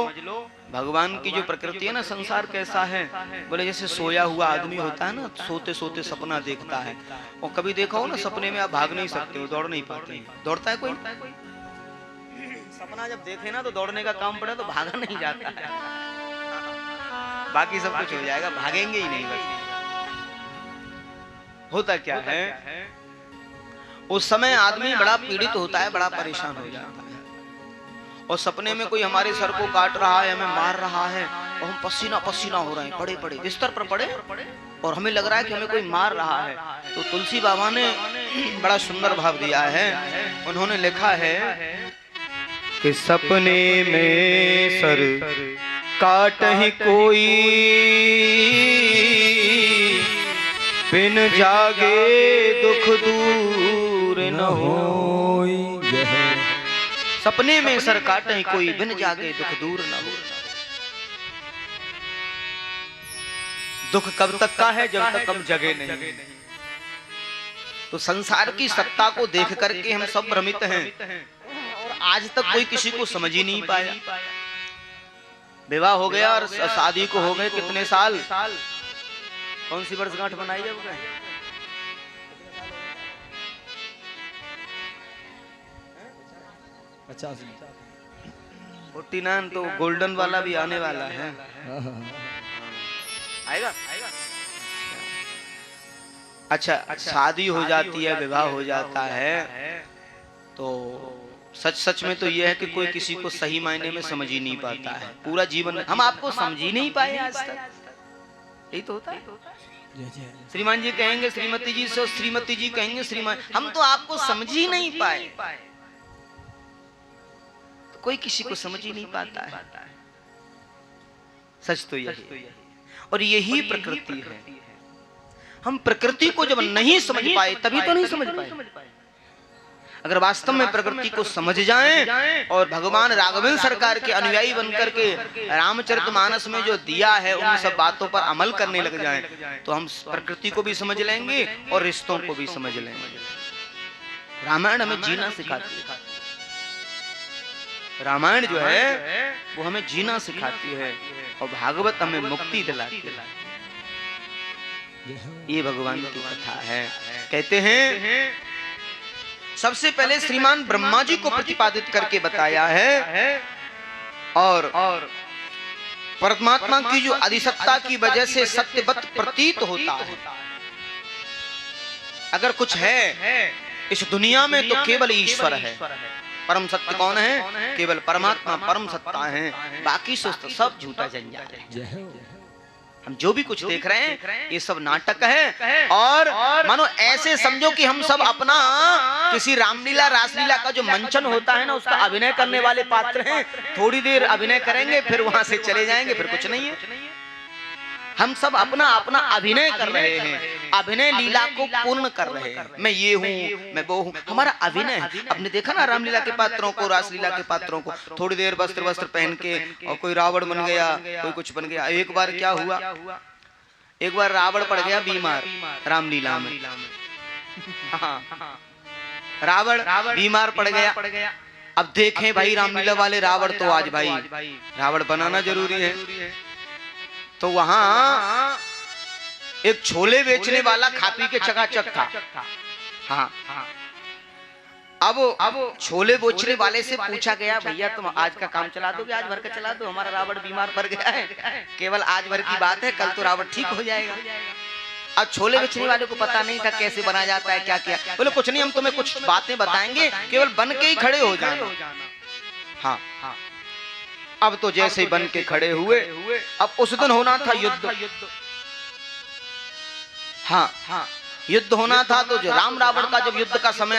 भगवान की जो प्रकृति है ना, संसार कैसा है, बोले जैसे सोया हुआ आदमी होता है ना, सोते सोते सपना देखता है। और कभी देखा हो ना सपने में आप भाग नहीं सकते हो, दौड़ नहीं पाते। दौड़ता है कोई? सपना जब देखे ना तो दौड़ने का काम पड़े तो भागा नहीं जाता है, बाकी सब कुछ हो जाएगा, भागेंगे ही नहीं। बस होता क्या है, उस समय आदमी बड़ा पीड़ित होता है, बड़ा परेशान हो जाता है। और सपने में कोई हमारे सर को काट रहा है, हमें मार रहा है, और हम पसीना पसीना हो रहे हैं, पड़े पड़े बिस्तर पर पड़े, और हमें लग रहा है कि हमें कोई मार रहा है। तो तुलसी बाबा ने बड़ा सुंदर भाव दिया है। उन्होंने लिखा है कि सपने में सर काटहि कोई, बिन जागे दुख दूर न होई। सपने में सर काटे कोई, बिन जागे दुख दूर न हो। दुख कब तक का है, जब तक हम जगे नहीं। तो संसार की सत्ता को देख करके हम सब भ्रमित हैं, और आज तक कोई किसी को समझ ही नहीं पाया। विवाह हो गया और शादी को हो गए कितने साल, कौन सी वर्षगांठ बनाई जब गए? 49 तो गोल्डन वाला भी आने वाला है। आएगा? अच्छा, शादी हो जाती है, विवाह हो जाता है, तो सच सच में तो यह है कि कोई किसी को सही मायने में समझ ही नहीं पाता है। पूरा जीवन हम आपको समझ ही नहीं पाए आज तक, यही तो होता है। श्रीमान जी कहेंगे श्रीमती जी से, और श्रीमती जी कहेंगे श्रीमान, हम तो आपको समझ ही नहीं पाए। तो कोई किसी को समझ ही नहीं पाता है, सच तो यही। और यही प्रकृति है। हम प्रकृति को जब नहीं समझ पाए तभी तो नहीं समझ पाए। अगर वास्तव में प्रकृति को समझ जाएं और भगवान राघवेंद्र सरकार के अनुयायी बनकर के रामचरितमानस में जो दिया है उन सब बातों पर अमल करने लग जाएं, तो हम प्रकृति को भी समझ लेंगे और रिश्तों को भी समझ लेंगे। रामायण हमें जीना सिखाती है। रामायण जो है वो हमें जीना सिखाती है, और भागवत हमें मुक्ति दिलाती है। ये भगवान की कथा है। कहते हैं सबसे पहले श्रीमान ब्रह्मा जी को प्रतिपादित करके बताया है, और परमात्मा की जो अधिसत्ता की वजह से सत्यवत प्रतीत होता है। अगर कुछ है इस दुनिया में तो केवल ईश्वर है। परम सत्य कौन है? केवल परमात्मा परम सत्ता है, बाकी सब झूठा जंजाल है। हम जो भी कुछ देख रहे हैं ये सब नाटक है, और मानो ऐसे समझो कि हम सब अपना किसी रामलीला रासलीला का जो मंचन होता है ना, उसका अभिनय करने वाले पात्र हैं। थोड़ी देर अभिनय करेंगे, फिर वहां से चले जाएंगे, फिर कुछ नहीं है। हम सब अपना अपना अभिनय कर रहे हैं, अभिनय लीला को पूर्ण कर रहे हैं। मैं ये हूँ, मैं वो हूँ, हमारा अभिनय है। आपने देखा ना रामलीला के पात्रों को, रासलीला के पात्रों को, थोड़ी देर वस्त्र पहन के, और कोई रावण बन गया, कोई कुछ बन गया। एक बार क्या हुआ, एक बार रावण पड़ गया बीमार रामलीला में। हाँ, रावण बीमार पड़ गया। अब देखें भाई रामलीला वाले रावण तो आज भाई रावण बनाना जरूरी है। तो वहां एक छोले बेचने वाला खा पी के चकाचक था। हाँ, अब छोले बेचने वाले से पूछा गया, भैया तुम आज का काम चला दोगे? आज भर का चला दो, हमारा रावण बीमार पड़ गया है, केवल आज भर की बात है, कल तो रावण ठीक हो जाएगा। अब छोले बेचने वाले को पता नहीं था कैसे बना जाता है, क्या किया। बोले कुछ नहीं, हम तुम्हें कुछ बातें बताएंगे, केवल बन के ही खड़े हो जाना। हाँ, अब तो जैसे ही बन के खड़े हुए, अब उस दिन होना था युद्ध। हाँ, युद्ध होना था। तो जो राम रावण का जब युद्ध का समय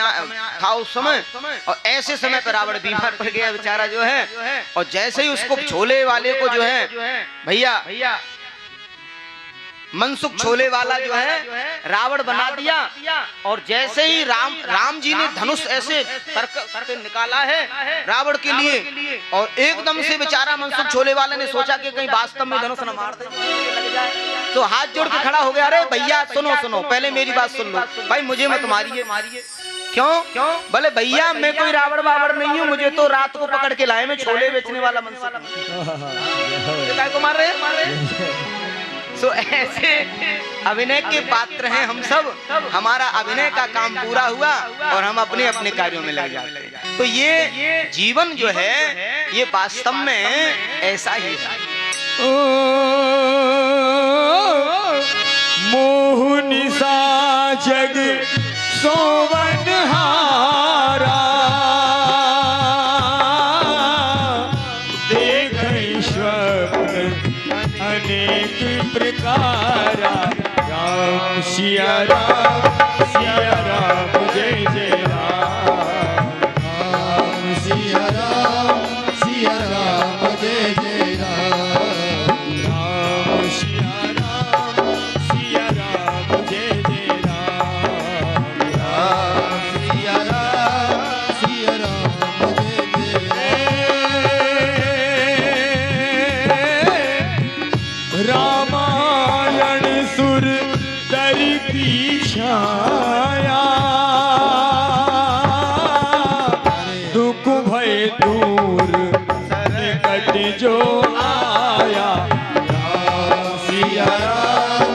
था उस समय, और ऐसे समय पर रावण बीमार पड़ गया बेचारा जो है। और जैसे ही उसको छोले वाले को जो है, भैया मनसुख छोले वाला जो है रावण बना दिया। और जैसे ही राम जी ने धनुष ऐसे करके निकाला है रावण के लिए, और एकदम से बेचारा मनसुख छोले वाले ने सोचा कि कहीं वास्तव में धनुष न मार दे, तो हाथ जोड़ के खड़ा हो गया, अरे भैया सुनो सुनो, पहले मेरी बात सुन लो भाई, मुझे मत मारिए। क्यों? बोले भैया मैं कोई रावण बावड़ नहीं हूँ, मुझे तो रात को पकड़ के लाए, मैं छोले बेचने वाला मनसुख को मार रहे। तो ऐसे अभिनय के पात्र हैं हम सब, हमारा अभिनय का काम पूरा हुआ और हम अपने अपने कार्यों में लग जाते हैं। तो ये जीवन जो है ये वास्तव में ऐसा ही है।
मोह निशा जग सोवन हारा, देख स्वप्न अनेक प्रकारा, राम सिया राम जय जय राम,
राम सिया राम जय जय राम,
राम सिया राम जय जय राम,
राम सिया राम जय जय राम।
रामायण सुर दर की छाया, दुख भय दूर निकट जो आया,
राम सिया राम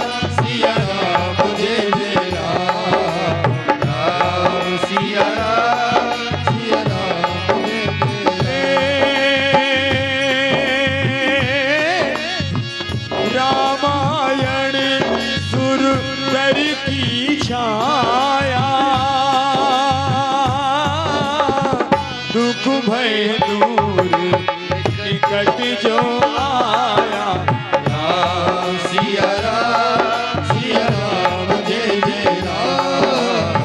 जय जय राम, राम सिया राम जय जय।
रामायण सुर दर की छाया, दुख भय दूर निकट जो आया,
राम सिया राम जय जय राम,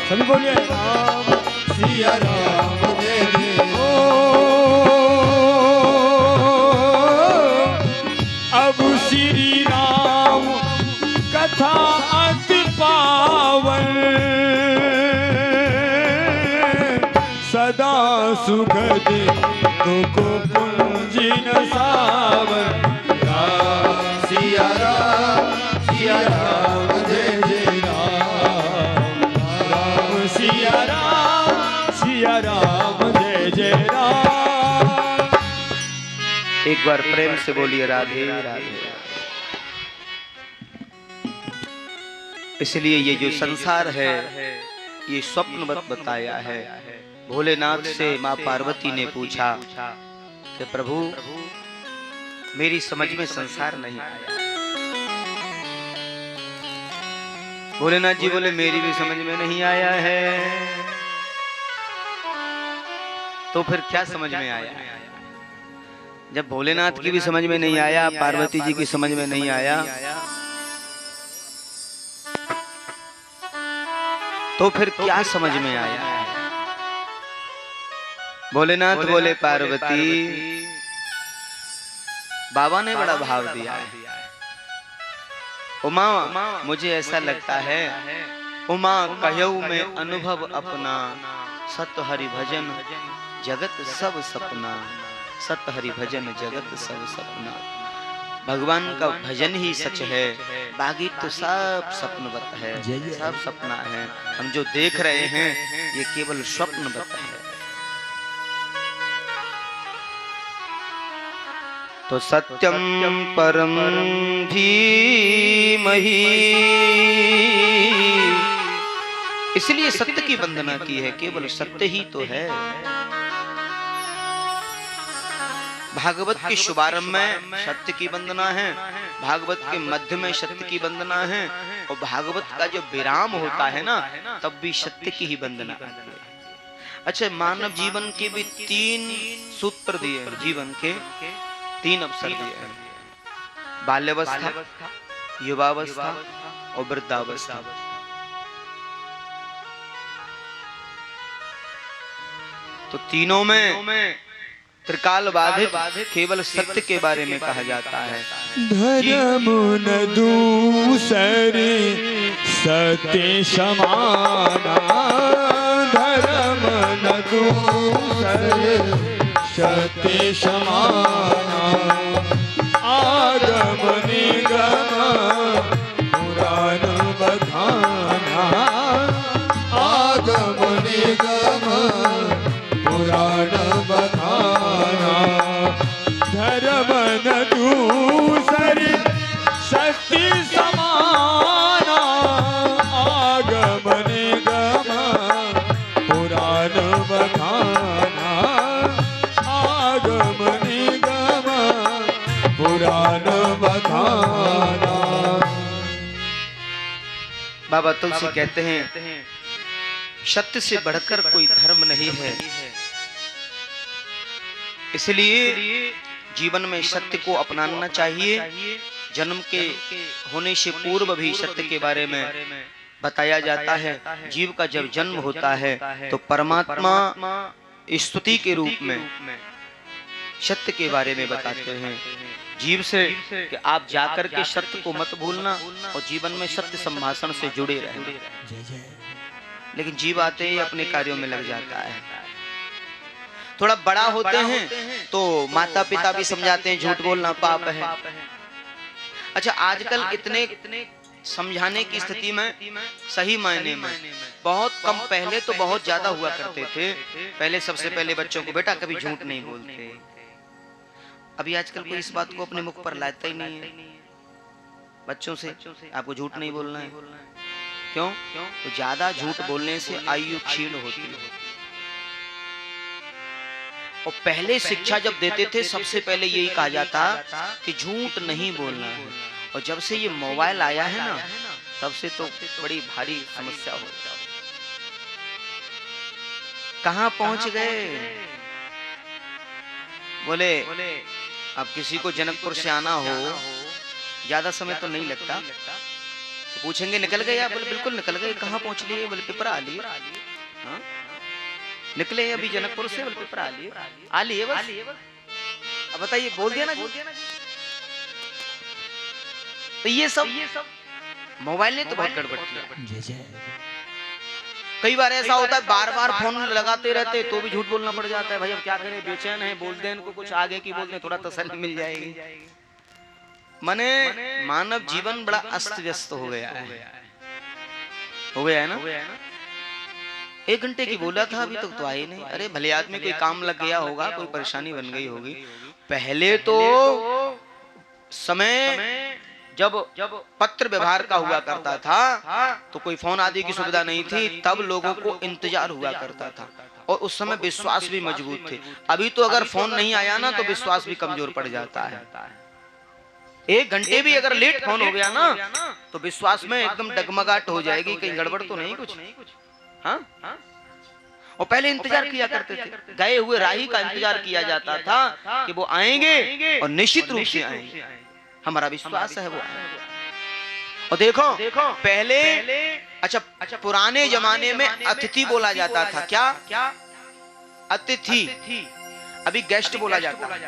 सभी बोलिए राम
सिया राम जय जय।
अब श्री राम कथा अति पावन, सदा सुखद तुको पुंजिन सावन,
राम सिया राम जय जय राम,
राम सिया राम जय जय राम।
एक बार प्रेम से बोलिए राधे राधे। इसलिए ये जो संसार है ये स्वप्नवत बताया है। भोलेनाथ से माँ पार्वती ने पूछा कि प्रभु मेरी समझ में संसार नहीं आया। भोलेनाथ जी बोले मेरी भी समझ में नहीं आया है। तो फिर क्या समझ में आया? जब भोलेनाथ की भी समझ में नहीं आया, पार्वती जी की समझ में नहीं आया, तो फिर क्या समझ में आया? भोलेनाथ बोले पार्वती बाबा ने बड़ा भाव दिया है। उमा मुझे ऐसा लगता है, उमा कहऊ में अनुभव अपना, सत हरि भजन जगत सब सपना, सत हरि भजन जगत सब सपना। भगवान का भजन ही सच है, बाकी तो सब सपनवत है, सब सपना है। हम जो देख रहे हैं ये केवल स्वप्नवत है। तो सत्यम परम धीमहि, इसलिए सत्य की वंदना की है। केवल सत्य ही तो है। भागवत के शुभारंभ में सत्य की वंदना है, भागवत के मध्य में सत्य की वंदना है, और भागवत का जो विराम होता है ना तब भी सत्य की ही वंदना है। अच्छा, मानव जीवन के भी 3 सूत्र दिए हैं, जीवन के 3 अवसर दिए हैं। बाल्यावस्था, युवावस्था और वृद्धावस्था। तो तीनों में त्रिकाल बाधित केवल सत्य के बारे में कहा जाता है।
धर्म न दूसरे सत्य समाना, धर्म न दूसरे सत्य समाना, आगम निगम पुराण बखाना,
आगम निगम पुराण बखाना,
धर्म न दूसरे सत्य समाना, आगम निगम पुराण बखाना, आगम निगम पुराण बखाना।
बाबा तुलसी कहते हैं सत्य से बढ़कर कोई धर्म नहीं है, इसलिए जीवन में सत्य को अपनाना चाहिए। जन्म के होने से पूर्व भी सत्य के बारे में बताया जाता है। जीव का जब जन्म होता है तो परमात्मा स्तुति के रूप में सत्य के बारे में बताते हैं जीव से कि आप जाकर के सत्य को मत भूलना और जीवन में सत्य संभाषण से जुड़े रहना। लेकिन जीव आते ही अपने कार्यों में लग जाता है। थोड़ा बड़ा होते हैं तो माता पिता भी समझाते हैं झूठ बोलना पाप है। अच्छा, आजकल इतने समझाने की स्थिति में सही मायने में बहुत कम, पहले तो बहुत ज्यादा हुआ करते थे। पहले सबसे पहले बच्चों को बेटा कभी झूठ नहीं बोलते। अभी आजकल कोई इस बात को अपने मुख पर लाता ही नहीं है बच्चों से, आपको झूठ नहीं बोलना है। क्यों? तो ज्यादा झूठ बोलने से आयु क्षीण होती है। और पहले शिक्षा जब देते थे सबसे पहले यही कहा जाता कि झूठ नहीं बोलना है। और जब से ये मोबाइल आया है ना, तब से तो बड़ी भारी समस्या हो गई। कहां पहुंच गए? बोले अब किसी को जनकपुर से आना हो, ज्यादा समय तो नहीं लगता, तो पूछेंगे निकल गए आप? बोले बिल्कुल निकल गए। कहाँ पहुंच लिए? बोले पिपरा आ लिए। हाँ? निकले अभी जनकपुर से? बोले पिपरा आ लिए बस। अब बताइए, बोल दिया ना। तो ये सब मोबाइल ने तो बहुत गड़बड़ किया। कई बार ऐसा होता है बार बार फोन लगाते रहते तो भी झूठ बोलना पड़ जाता है। भाई अब क्या करें, बेचैन है, बोल दें इनको कुछ आगे की, बोल दें थोड़ा तसल्ली मिल जाएगी। माने मानव जीवन बड़ा अस्त व्यस्त हो गया है ना। 1 घंटे की बोला था, अभी तक तो आए नहीं। अरे भले आदमी कोई काम लग गया होगा, कोई परेशानी बन गई होगी। पहले तो समय जब पत्र व्यवहार का हुआ करता था तो कोई फोन आदि की सुविधा नहीं थी, तब लोगों को इंतजार हुआ करता था और उस समय विश्वास भी मजबूत थे। अभी तो अगर फोन नहीं आया ना तो विश्वास भी कमजोर पड़ जाता है। 1 घंटे भी अगर लेट फोन हो गया ना तो विश्वास में एकदम डगमगाहट हो जाएगी, कहीं गड़बड़ तो नहीं कुछ। हाँ? और पहले इंतजार किया करते थे, गए हुए राही का इंतजार किया जाता था कि वो आएंगे और निश्चित रूप से आएंगे, हमारा विश्वास है वो आएंगे। और देखो पहले अच्छा पुराने जमाने में अतिथि बोला जाता था। क्या? अतिथि। अभी गेस्ट बोला जाता है।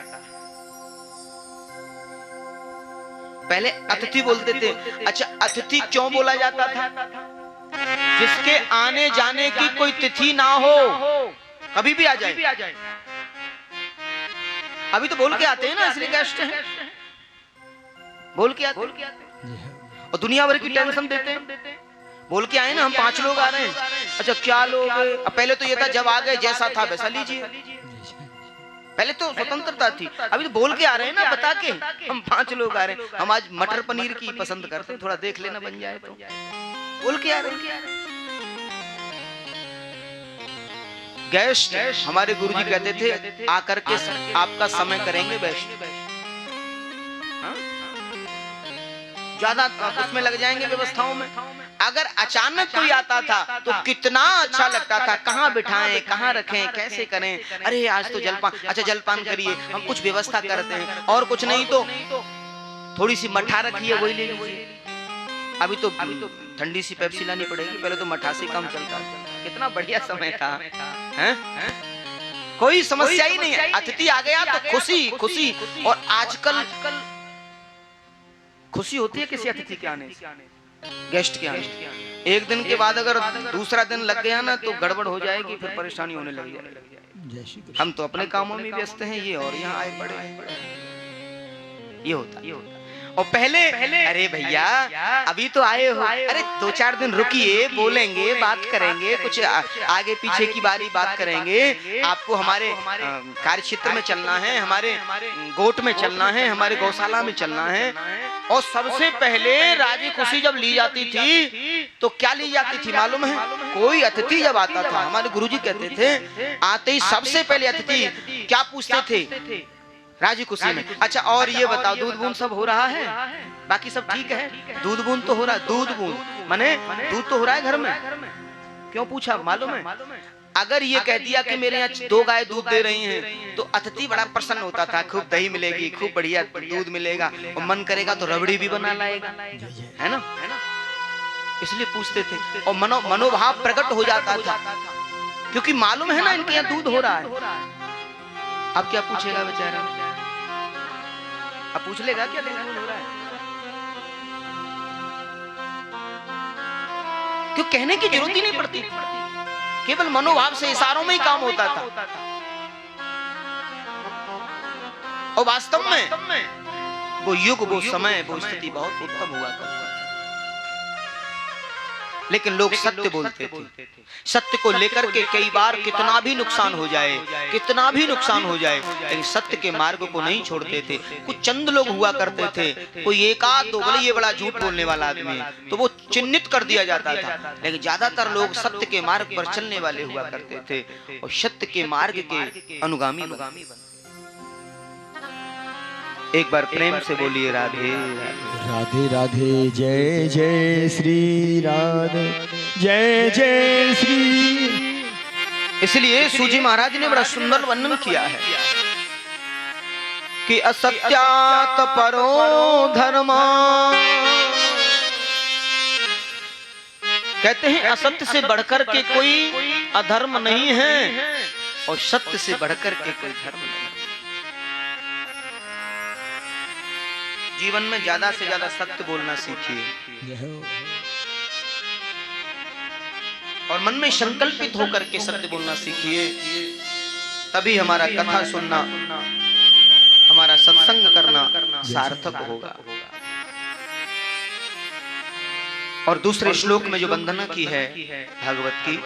पहले अतिथि बोलते थे। अच्छा, अतिथि क्यों बोला जाता था? जिसके आने जाने की कोई तिथि ना हो, कभी भी आ जाए। अभी तो बोल के आते हैं ना, इसलिए गेस्ट हैं, बोल के आते हैं। और दुनिया भर की टेंशन देते हैं। बोल के आए ना, हम 5 लोग आ रहे हैं। अच्छा क्या लोग? पहले तो ये था जब आ गए जैसा था वैसा लीजिए। पहले तो स्वतंत्रता थी, अभी तो बोल के आ रहे हैं ना, बता के हम 5 लोग आ रहे हैं। हम आज मटर पनीर की पसंद करते हैं, थोड़ा देख लेना बन जाए तो। बोल के आ रहे हैं। गेस्ट हमारे गुरुजी कहते थे आकर के आपका समय करेंगे बेस्ट। ज्यादा उसमें लग जाएंगे व्यवस्थाओं में। अगर अचानक कोई आता था तो कितना अच्छा लगता था, कहाँ बिठाएं, कहाँ रखें, कैसे करें। अरे आज तो जलपान, अच्छा जलपान करिए, हम कुछ व्यवस्था करते हैं। और कुछ नहीं तो थोड़ी सी मठा रखिए, वही ले लीजिए। अभी तो ठंडी सी पेप्सी लानी पड़ेगी, पहले तो मठा से काम चलता था। कितना बढ़िया समय था, हैं? कोई समस्या ही नहीं है। अतिथि आ गया तो खुशी खुशी। और आजकल खुशी होती है किसी अतिथि के आने से, गेस्ट के आने से। एक दिन के बाद अगर दूसरा दिन लग गया ना तो गड़बड़ हो जाएगी, फिर परेशानी होने लग जाएगी। हम तो अपने कामों में व्यस्त हैं, ये और यहाँ आए पड़े हैं, ये होता है। और पहले अरे भैया अभी तो आए हो, अरे 2-4 दिन रुकिए, बोलेंगे, बात करेंगे, कुछ आगे पीछे की बारी बात करेंगे। आपको हमारे कार्य क्षेत्र में चलना है, हमारे गोट में चलना है, हमारे गौशाला में चलना है। और सबसे पहले राजी खुशी जब ली जाती थी तो क्या ली जाती थी मालूम है? कोई अतिथि जब आता था, हमारे गुरुजी कहते थे, आते ही सबसे पहले अतिथि क्या पूछते थे राजी खुशी में? अच्छा और ये बताओ, दूध बूंद सब हो रहा है? बाकी सब ठीक है? दूध बूंद तो हो रहा है। दूध बूंद माने दूध तो हो रहा है घर में। क्यों पूछा मालूम है? अगर ये कह दिया कि मेरे यहाँ 2 गाय दूध दे रही हैं तो अतिथि बड़ा प्रसन्न होता था, खूब दही मिलेगी, खूब बढ़िया दूध मिलेगा, और मन करेगा तो रबड़ी भी बना लाएगा, है ना? इसलिए पूछते थे और मनोभाव प्रकट हो जाता था, क्योंकि मालूम है ना इनके यहाँ दूध हो रहा है। अब क्या पूछेगा बेचारा? अब पूछ लेगा क्या दूध हो रहा है? क्यों कहने की जरूरत ही नहीं पड़ती, केवल मनोभाव से, इशारों में ही काम होता था। और वास्तव में वो युग, वो समय, वो स्थिति बहुत उत्तम हुआ करता था। लेकिन लोग सत्य बोलते थे। सत्य को लेकर के कई बार कितना भी नुकसान हो जाए, कितना भी नुकसान हो जाए, लेकिन सत्य के मार्ग को नहीं छोड़ते थे। कुछ चंद लोग हुआ करते थे, कोई एक आध दो बोले ये बड़ा झूठ बोलने वाला आदमी, तो वो चिन्हित कर दिया जाता था। लेकिन ज्यादातर लोग सत्य के मार्ग पर चलने वाले हुआ करते थे और सत्य के मार्ग के अनुगामी बने। एक बार प्रेम से बोलिए राधे
राधे राधे। जय जय श्री राधे, जय जय श्री।
इसलिए सूजी महाराज ने बड़ा सुंदर वर्णन किया है कि असत्यात परो धर्मा, कहते हैं असत्य से बढ़कर के कोई अधर्म नहीं है और सत्य से बढ़कर के कोई धर्म नहीं। जीवन में ज्यादा से ज्यादा सत्य बोलना सीखिए और मन में संकल्पित होकर के सत्य बोलना सीखिए, तभी हमारा कथा सुनना, हमारा सत्संग करना सार्थक होगा। और दूसरे श्लोक में जो वंदना की है भागवत की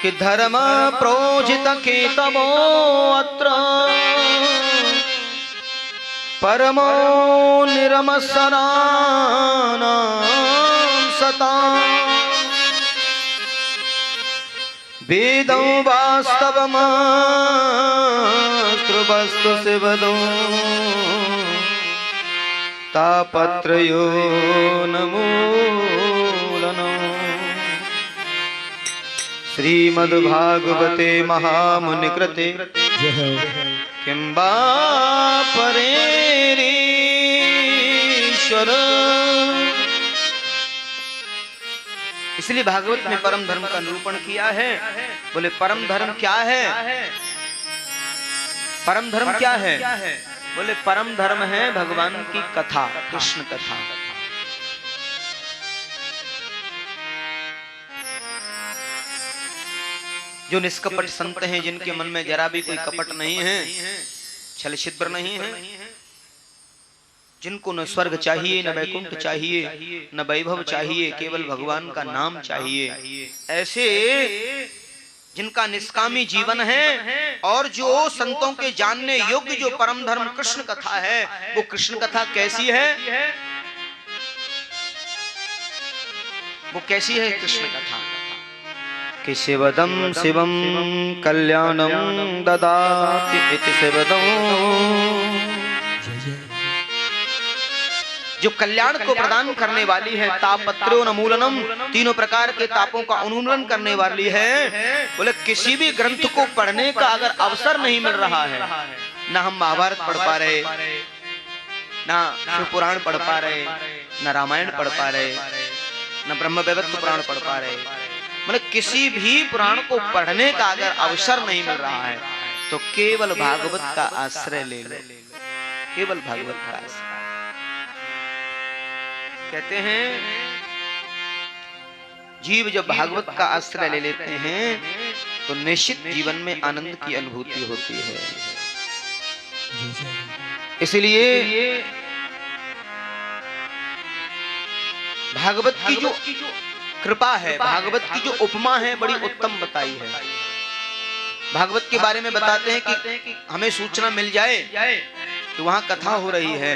कि धर्म प्रोजित केतवो अत्र परमो निरमसरानां सता वेदं वास्तवमस्त्र वस्तु शिवदो तापत्रयो नमूलनो। श्रीमद्भागवते महामुनिकृते किं वा परेरीश्वर। इसलिए भागवत में परम धर्म का निरूपण किया है। बोले परम धर्म क्या है? परम धर्म क्या है? बोले परम धर्म है भगवान की कथा, कृष्ण कथा। जो निष्कपट संत हैं, जिनके मन में जरा भी कोई कपट नहीं है, छल छिद्र नहीं है, जिनको न स्वर्ग चाहिए, न वैकुंठ चाहिए, न वैभव चाहिए, केवल भगवान का नाम चाहिए, ऐसे जिनका निष्कामी जीवन है और जो संतों के जानने योग्य जो परम धर्म कृष्ण कथा है, वो कृष्ण कथा कैसी है? वो कैसी है कृष्ण कथा? कि शिवदम शिवम कल्याणम ददाति इति शिवदम, जो कल्याण को प्रदान करने वाली है, तापत्रो नमूलनम, तीनों प्रकार के तापों का उन्मूलन करने वाली है। बोले किसी भी ग्रंथ को पढ़ने का अगर अवसर नहीं मिल रहा है, ना हम महाभारत पढ़ पा रहे, ना शिव पुराण पढ़ पा रहे, ना रामायण पढ़ पा रहे, ना ब्रह्मवैवर्त पुराण पढ़ पा रहे, मतलब किसी भी पुराण को पढ़ने का अगर अवसर नहीं मिल रहा है तो केवल भागवत का आश्रय ले लो, केवल भागवत का आश्रय। कहते हैं जीव जब भागवत का आश्रय ले लेते हैं तो निश्चित जीवन में आनंद की अनुभूति होती है। इसलिए भागवत की जो कृपा है, भागवत की जो उपमा है बड़ी उत्तम बताई है। भागवत के बारे में बताते हैं कि हमें सूचना मिल जाए कि वहाँ कथा हो रही है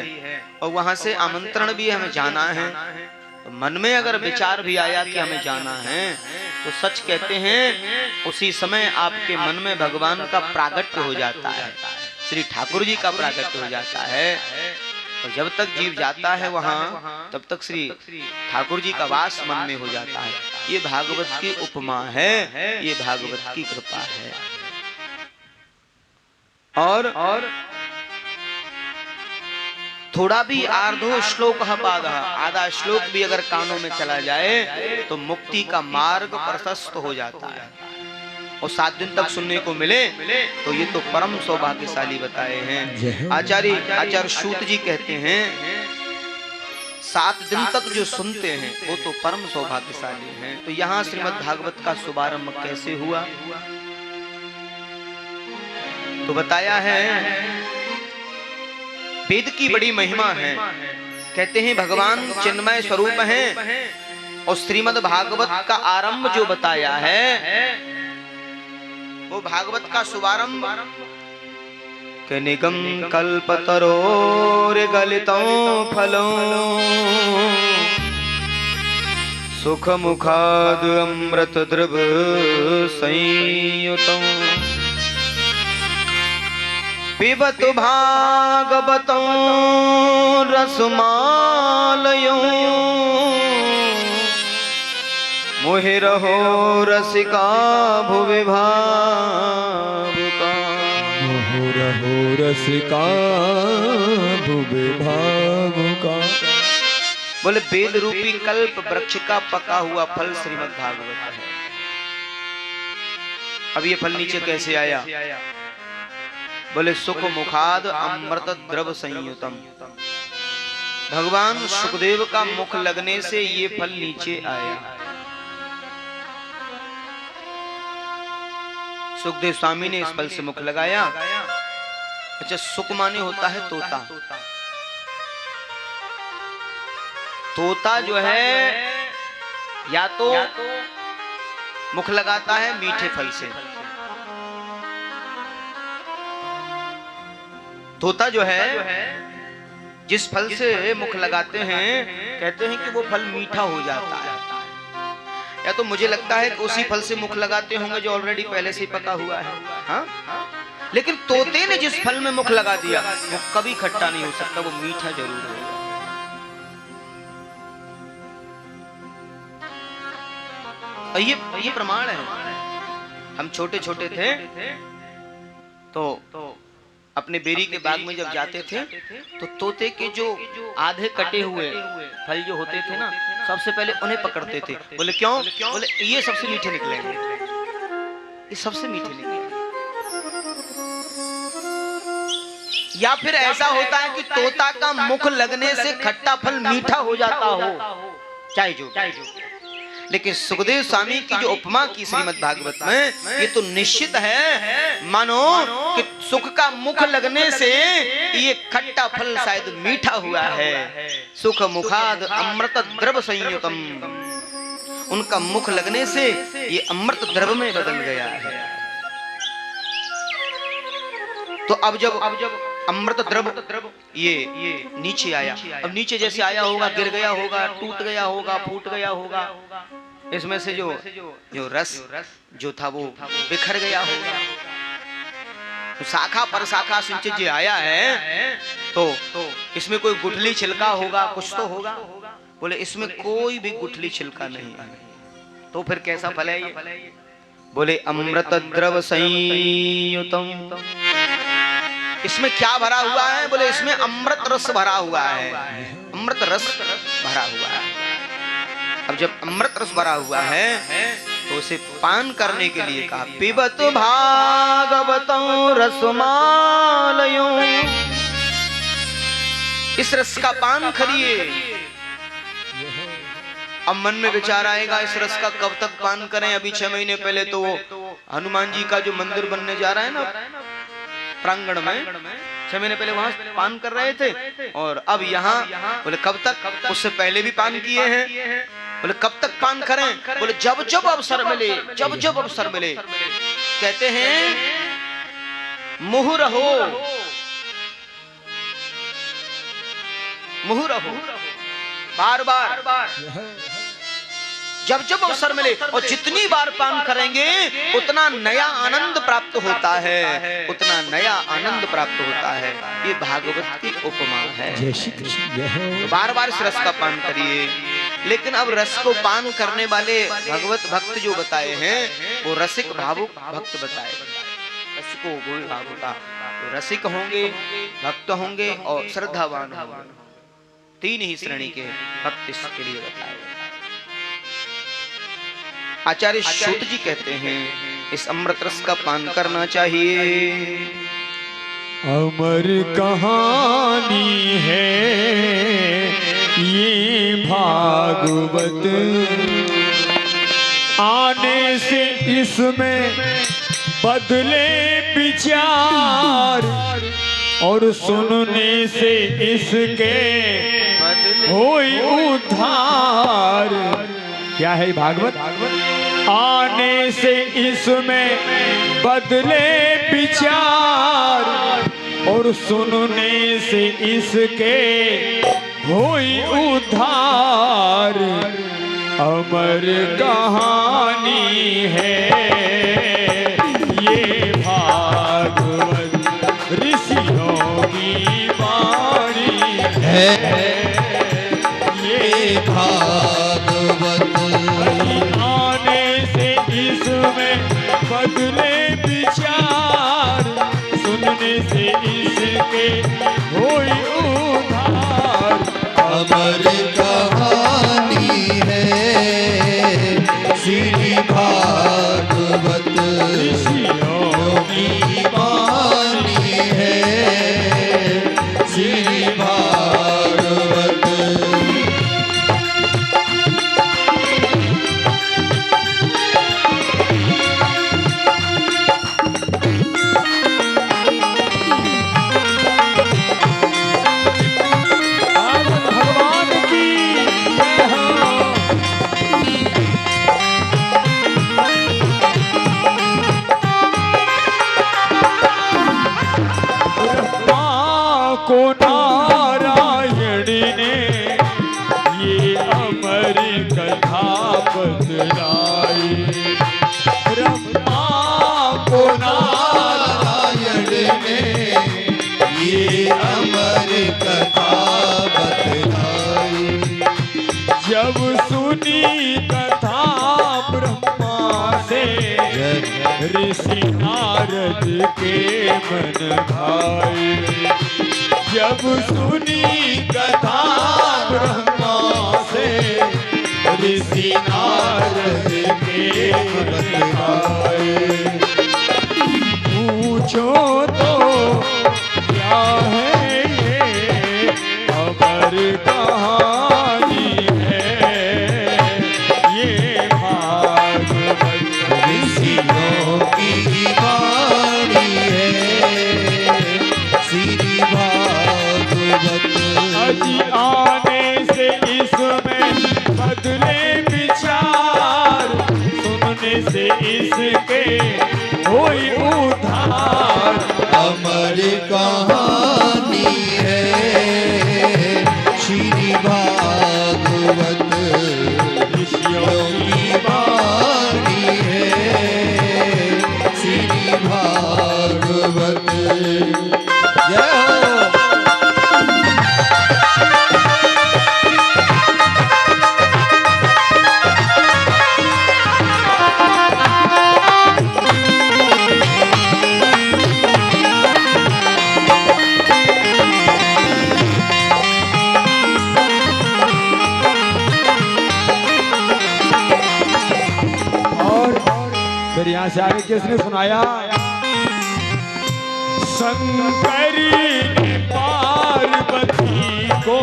और वहाँ से आमंत्रण भी हमें जाना है, तो मन में अगर विचार भी आया कि हमें जाना है तो सच कहते हैं उसी समय आपके मन में भगवान का प्रागट्य हो जाता है, श्री ठाकुर जी का प्रागट्य हो जाता है। और जब तक जीव जाता है वहाँ तब तक श्री ठाकुर जी का वास मन में हो जाता है। ये भागवत की उपमा है, ये भागवत की कृपा है। और थोड़ा भी आर्धो श्लोक पाद, आधा श्लोक भी अगर कानों में चला जाए तो मुक्ति का मार्ग प्रशस्त हो जाता है। और 7 दिन तक सुनने को मिले तो ये तो परम सौभाग्यशाली बताए हैं। आचार्य सूत जी कहते हैं 7 दिन तक जो सुनते हैं वो तो परम सौभाग्यशाली हैं। तो यहाँ श्रीमद् भागवत का शुभारंभ कैसे हुआ तो बताया है वेद की बड़ी महिमा है। कहते हैं भगवान चिन्मय स्वरूप हैं और श्रीमद् भागवत का आरंभ जो बताया है वो भागवत का शुभारंभ के निगम कल्पतरोर गलितों फलों सुख मुखाद अमृत द्रव संयुतों पिबत भागवतों रसमालयों मोहि रहो रसिका भुवि भावुका।
मोहि रहो रसिका भुवि भावुका।
बोले वेद रूपी कल्प वृक्ष का पका हुआ फल श्रीमद् भागवत है। अब ये फल नीचे कैसे आया? बोले सुख मुखाद अमृत द्रव संयुतम। भगवान सुखदेव का मुख लगने से ये फल नीचे आया। सुखदेव स्वामी ने इस फल से मुख लगाया। अच्छा, सुख माने होता है तोता। तोता जो है या तो मुख लगाता है मीठे फल से। तोता जो है जिस फल से मुख लगाते हैं कहते हैं कि वो फल मीठा हो जाता है। या तो मुझे लगता है कि उसी फल से मुख लगाते होंगे जो ऑलरेडी पहले से पका हुआ है। हाँ? लेकिन तोते ने जिस फल में मुख लगा दिया वो कभी खट्टा नहीं हो सकता, वो मीठा जरूर होगा। ये प्रमाण है। हम छोटे छोटे थे तो अपने बेरी के बाग में जब जाते थे तो तोते के जो आधे कटे हुए फल जो होते थे ना, सबसे पहले उन्हें पकड़ते थे। बोले क्यों? बोले ये सबसे मीठे निकलेंगे, ये सबसे मीठे निकलेंगे। या फिर ऐसा होता है कि तोता का मुख लगने से खट्टा फल मीठा हो जाता हो, चाहे जो। लेकिन सुखदेव स्वामी की जो उपमा की श्रीमद् भागवत में ये तो निश्चित है, मानो कि सुख का मुख लगने से ये खट्टा फल शायद मीठा हुआ है। सुख मुखाद अमृत द्रव संयुतम, उनका मुख लगने से ये अमृत द्रव में बदल गया है। तो अब जब अमृत द्रव ये नीचे आया, अब नीचे जैसे आया होगा गिर गया होगा, टूट गया होगा, फूट गया होगा, इसमें से जो रस जो था वो बिखर गया होगा। तो शाखा पर शाखा सिंचित आया है तो इसमें कोई गुठली छिलका होगा, कुछ तो होगा। बोले इसमें कोई भी गुठली छिलका नहीं है, तो फिर कैसा फल है ये? बोले अमृत द्रव संयुतम। इसमें क्या भरा हुआ है? बोले इसमें अमृत रस भरा हुआ है, अमृत रस भरा हुआ है। अब जब अमृत रस भरा हुआ है तो उसे पान करने के लिए कहा पिबत भागवतों रसमालयों। इस रस का पान करिए। अब मन में विचार आएगा इस रस का कब तक पान करें। अभी 6 महीने पहले तो वो हनुमान जी का जो मंदिर बनने जा रहा है ना प्रांगण में, 6 महीने पहले वहां पान कर रहे थे, और अब यहाँ बोले कब तक। उससे पहले भी पान किए हैं। बोले कब तक पान करें। बोले जब जब अवसर मिले, जब जब अवसर मिले। कहते हैं मुँह रहो, मुँह रहो, बार बार जब जब अवसर मिले, और जितनी बार पान करेंगे उतना नया आनंद प्राप्त होता है, उतना नया आनंद प्राप्त होता है। ये भागवत की उपमा है।
जय श्री कृष्ण।
तो बार बार इस रस का पान करिए। लेकिन अब रस को पान करने वाले भगवत भक्त जो बताए हैं वो रसिक भावुक भक्त बताए। रसिको भावुका, तो रसिक होंगे, भक्त होंगे और श्रद्धावान होंगे। 3 ही श्रेणी के भक्त इसके लिए बताए। आचार्य सूत जी कहते हैं इस अमृत रस का पान करना चाहिए।
अमर कहानी है ये भागवत, आने से इसमें बदले विचार, और सुनने से इसके होई उद्धार। क्या है भागवत? आने से इसमें बदले विचार, और सुनने से इसके होई उद्धार। अमर कहानी है ये भागवत, ऋषियों की वाणी है ये भागवत। आने से इसमें बदले विचार, सुनने से इसके होई उद्धार।
अमर कहानी है श्री भागवत, ऋषियों की वाणी है श्री भागवत।
को नारायण ने ये अमर कथा बतलाई। ब्रह्मा को
नारायण ने ये अमर कथा बतलाई।
जब सुनी कथा ब्रह्मा से ऋषि नारद के मन भाई। जब सुनी कथा ब्रह्मा से ऋषि नारद के मन भाई। पूछो तो क्या है ये अमर कहानी है ये भागवत,
ऋषियों की वाणी है श्री भागवत।
अजी आने से इसमें बदले विचार, सुनने से इसके होई उद्धार।
अमर कहानी है श्री भागवत, ऋषियों की वाणी है श्री भागवत। जय हो।
फिर यहाँ से आगे किसने सुनाया? शंकरी ने पार्वती को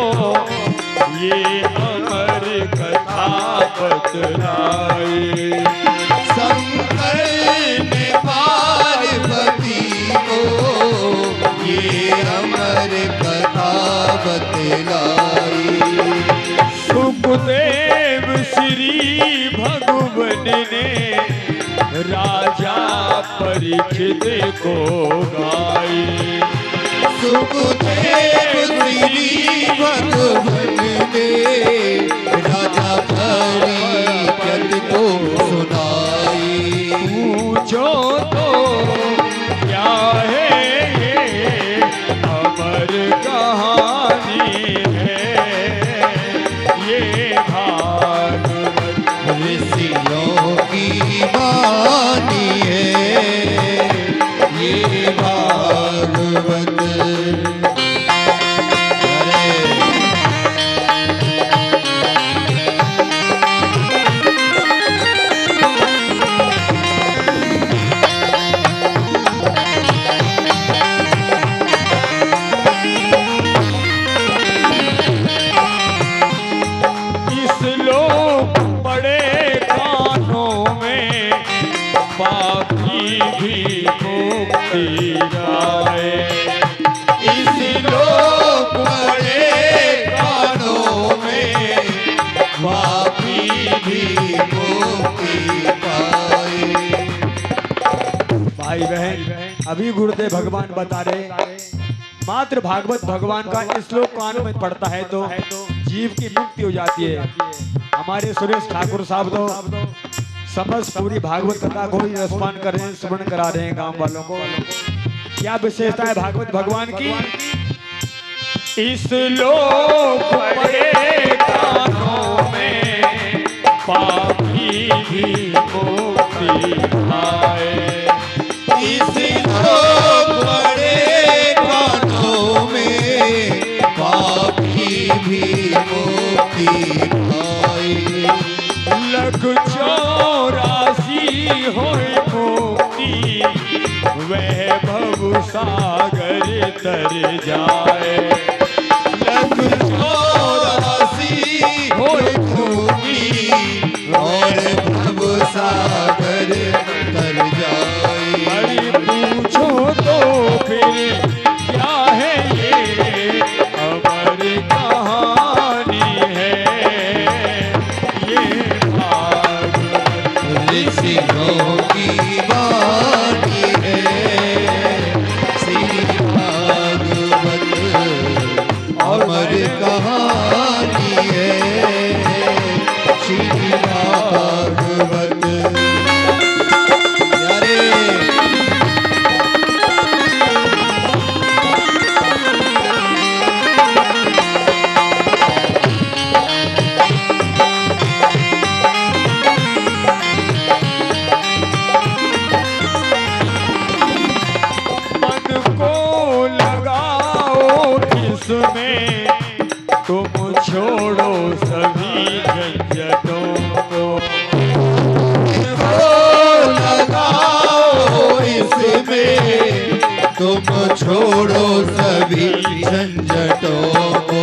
ये अमर कथा बतलाई।
शंकर ने पार्वती को ये अमर कथा बतलाई।
सुखदेव श्री भगवान ने राजा परीक्षित को गाई।
सुखदेव श्री भगवान ने राजा परीक्षित को सुनाई।
पूछो तो क्या है ये अमर कहानी है, ये भागवत
ऋषियों की वाणी है, ये भागवत। अरे
इस लोक बड़े कानों में बाकी भी मुक्ति आए।
इस लोक बड़े कानों में पापी भी मुक्ति पाए।
भाई बहन, अभी गुरुदेव भगवान बता रहे मात्र भागवत भगवान का इस श्लोक कान में पड़ता है तो जीव की मुक्ति हो जाती है। हमारे सुरेश ठाकुर साहब तो समस्त पूरी भागवत कथा को ही रसपान कर रहे हैं, श्रवण करा रहे हैं गांव वालों को। क्या विशेषता है भागवत भगवान की? इस लोक बड़े कानों में पापी भी मुक्ति पाए।
इस लोक बड़े कानों में पापी भी मुक्ति पाए।
लख 84 होए मुक्ति, वह भव सागर तर जाए।
लख 84 होए मुक्ति और भव सागर तर जाए।
अरे पूछो तो फिर क्या है ये अमर कहानी है, ये भागवत
ऋषियों की वाणी है, श्री भागवत अमर कहानी है, श्री भागवत। अरे
मन को लगाओ इसमें, तुम छोड़ो सभी झंझटों को।
लगाओ इसमें, तुम छोड़ो सभी झंझटों को।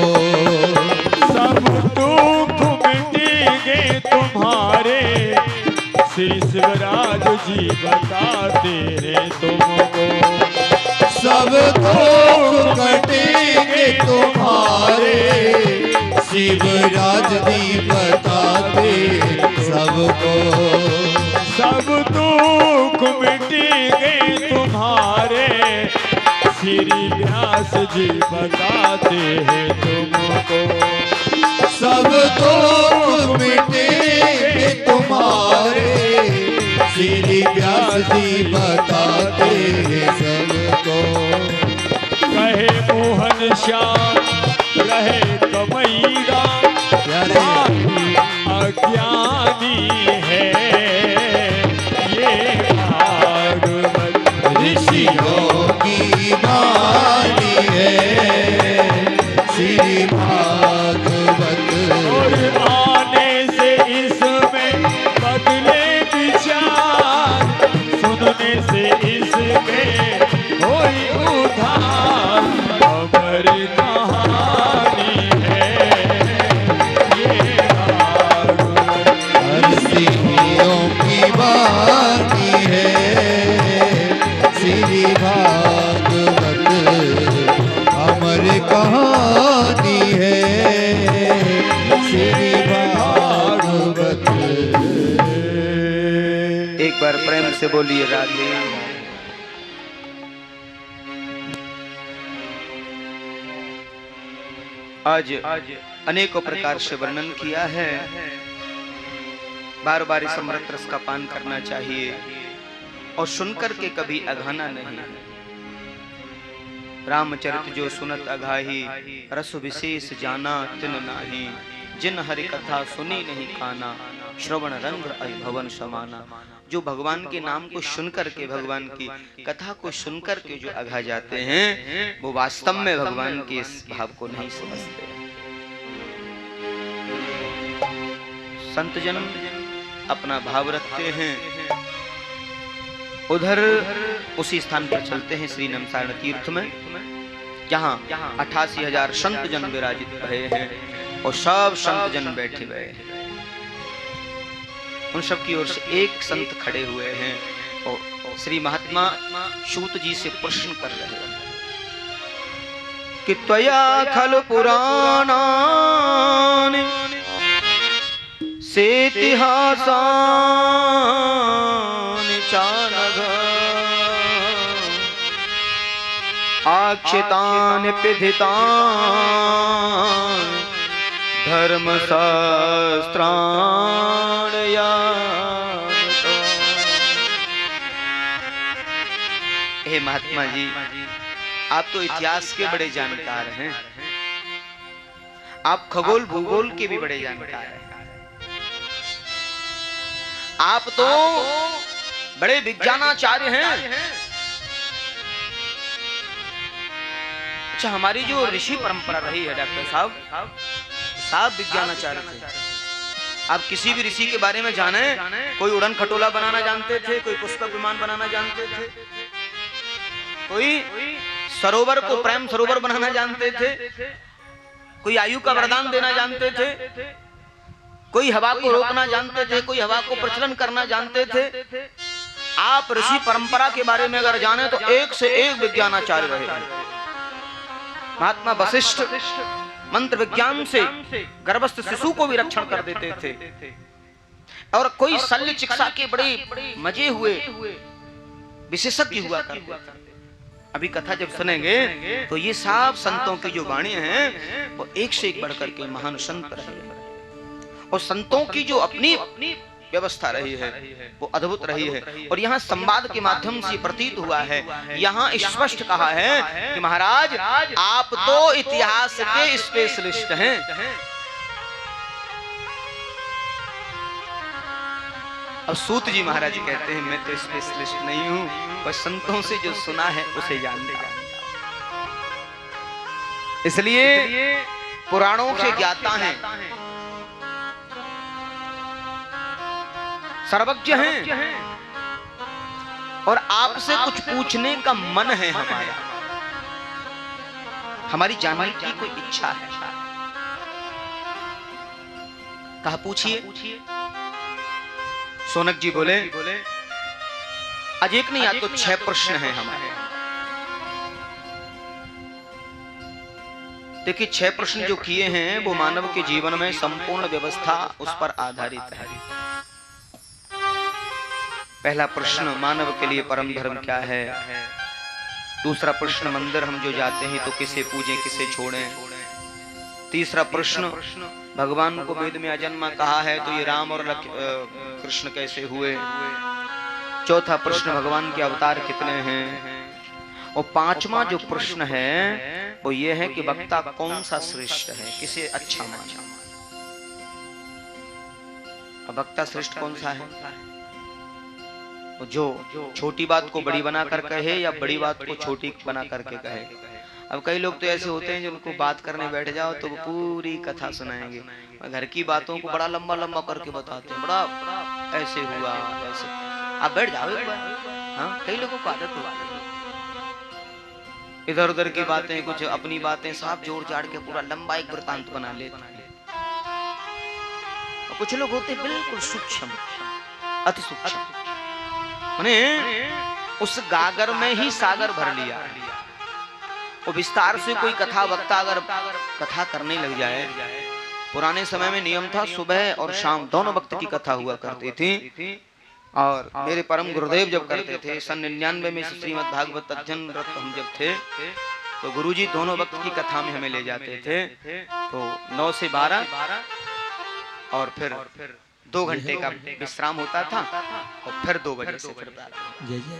सब दुख मिटेंगे तुम्हारे, श्री शिवराज जी बताते हैं तुमको।
सब दुख कटेंगे तुम्हारे, शिवराज जी बताते सबको।
सब दुख मिटेंगे तुम्हारे, श्री व्यास जी बताते हैं तुमको।
सब दुख मिटेंगे तुम्हारे, श्री व्यास जी बताते सबको।
कहे मोहन श्याम रहे कमैया, बाकी अज्ञानी है ये भागवत
ऋषियों की वाणी है, श्री भागवत।
और आने से इसमें बदले विचार, सुनने से इसमें होई उधार। अमर कहानी है
बार प्रेम से बोलिए राधे। आज अनेकों प्रकार से वर्णन किया है। बार बार इस अमृत रस का पान करना चाहिए और सुनकर के कभी अघाना नहीं। रामचरित जो सुनत अघाही, रस विशेष जाना तिन नाही। जिन हरि कथा सुनी नहीं काना, श्रवण रंग भवन समाना। जो भगवान के नाम को सुनकर के, भगवान की कथा को सुनकर के जो अघा जाते हैं, वो वास्तव में भगवान के इस भाव को नहीं समझते। संत जन अपना भाव रखते हैं। उधर उसी स्थान पर चलते हैं श्री नमसारण तीर्थ में, जहाँ 88,000 संत जन विराजित भये हैं और सब संत जन बैठे हुए हैं। उन सब की ओर से एक संत खड़े हुए हैं और श्री महात्मा सूत जी से प्रश्न कर रहे हैं कि त्वया खल पुराणानि सेतिहासानि चानघ आक्षितानि पिधितानि धर्मशास्त्राण्य। हे महात्मा जी, आप तो इतिहास के बड़े जानकार हैं, आप खगोल भूगोल के भी बड़े जानकार हैं, आप तो बड़े विज्ञानाचार्य हैं। अच्छा, हमारी जो ऋषि परंपरा रही है डॉक्टर साहब, साहब विज्ञानाचार्य थे। आप किसी भी ऋषि के बारे में जाने, कोई उड़न खटोला बनाना जानते थे, कोई पुष्पक विमान बनाना जानते थे, कोई सरोवर को प्रेम सरोवर बनाना जानते थे, कोई आयु का वरदान देना जानते थे, कोई हवा को रोकना जानते थे, कोई हवा को प्रचलन करना जानते थे। आप ऋषि परंपरा के बारे में अगर जाने तो एक से एक विज्ञानाचार्य रहे। महात्मा वशिष्ठ मंत्र विज्ञान से गर्भस्थ शिशु को भी रक्षण कर देते थे, और कोई शल्य चिकित्सा के बड़े मजे हुए विशेषज्ञ हुआ करते थे। अभी कथा जब सुनेंगे तो ये सब संतों की जो वाणी हैं वो एक से एक बढ़कर के महान संत रहे, और संतों की जो अपनी व्यवस्था रही है वो अद्भुत रही है। और यहाँ संवाद के माध्यम से प्रतीत हुआ है, यहाँ स्पष्ट कहा है कि महाराज आप तो इतिहास के स्पेशलिस्ट हैं। अब सूत जी महाराज कहते हैं मैं तो स्पेशलिस्ट नहीं हूं, पर संतों से जो सुना है उसे जानता हूं। इसलिए पुराणों से ज्ञाता हैं, सर्वज्ञ हैं, और आपसे कुछ पूछने का मन है हमारा, हमारी जानने की कोई इच्छा है। कहा पूछिए। सोनक जी बोले आज एक नहीं, आज तो 6 प्रश्न हैं हमारे। देखिए 6 प्रश्न जो किए हैं वो मानव के जीवन में संपूर्ण व्यवस्था उस पर आधारित है। पहला प्रश्न मानव के लिए परम धर्म क्या है। दूसरा प्रश्न मंदिर हम जो जाते हैं तो किसे पूजें किसे छोड़ें। तीसरा प्रश्न भगवान को वेद में अजन्मा कहा है तो ये राम और कृष्ण कैसे हुए। चौथा प्रश्न भगवान के अवतार कितने हैं। और पांचवा जो प्रश्न है वो ये है कि वक्ता कौन सा श्रेष्ठ है, किसे अच्छा माना। अब वक्ता श्रेष्ठ कौन सा है, जो छोटी बात को बड़ी बना कर कहे या बड़ी बात को छोटी बना करके कहे। अब कई लोग तो ऐसे होते हैं जो उनको बात करने बैठ जाओ तो वो पूरी कथा सुनाएंगे, घर की बातों को बड़ा लंबा लंबा करके बताते हैं, बड़ा ऐसे हुआ ऐसे। आप बैठ जाओ एक बार। हाँ, कई लोगों को आदत होती है इधर उधर की बातें, कुछ अपनी बातें साफ जोड़ जाड़ के पूरा लंबा एक वृतांत बना लेते हैं। कुछ लोग होते हैं बिल्कुल सूक्ष्म, अति सूक्ष्म, उन्हें उस गागर में ही सागर भर लिया। वो विस्तार से कोई कथा वक्ता अगर कथा करने लग जाए, पुराने समय में नियम था सुबह और शाम दोनों वक्त की कथा हुआ करती थी। और मेरे परम गुरुदेव जब करते थे सन 99 में श्रीमद् भागवत अध्ययन रत हम जब थे तो गुरुजी दोनों वक्त की कथा में हमें ले जाते थे। तो 9 से 12 और फिर 2 घंटे का विश्राम होता था और फिर 2 बजे से फिर
जय जय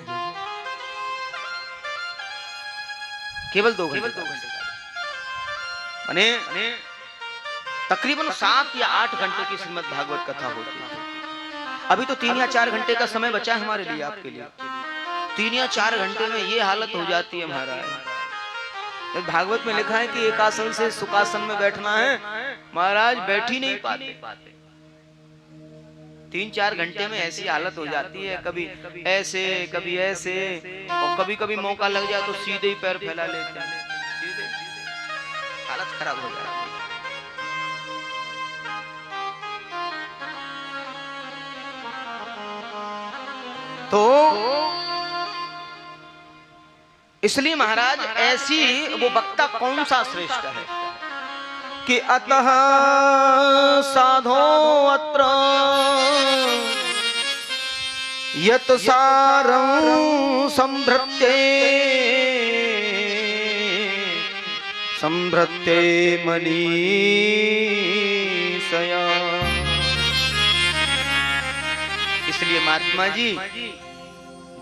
केवल 2 घंटे माने तकरीबन 7 या 8 घंटे की श्रीमद् भागवत कथा होती है। अभी तो 3 या 4 घंटे का समय बचा है हमारे लिए, आपके लिए। 3 या 4 घंटे में ये हालत हो जाती है महाराज। भागवत में लिखा है कि एक आसन से सुखासन में बैठना है, महाराज बैठ ही नहीं पाते। 3-4 घंटे में ऐसी हालत हो जाती है, कभी ऐसे कभी ऐसे, और कभी कभी मौका लग जाए तो सीधे ही पैर फैला लेते हैं, सीधे हालत खराब हो जाती है। तो इसलिए महाराज ऐसी वो वक्ता कौन सा श्रेष्ठ है कि अतः साधो अत्र यत सारं संभृत्ये संभृत्ये मनीषया। इसलिए महात्मा जी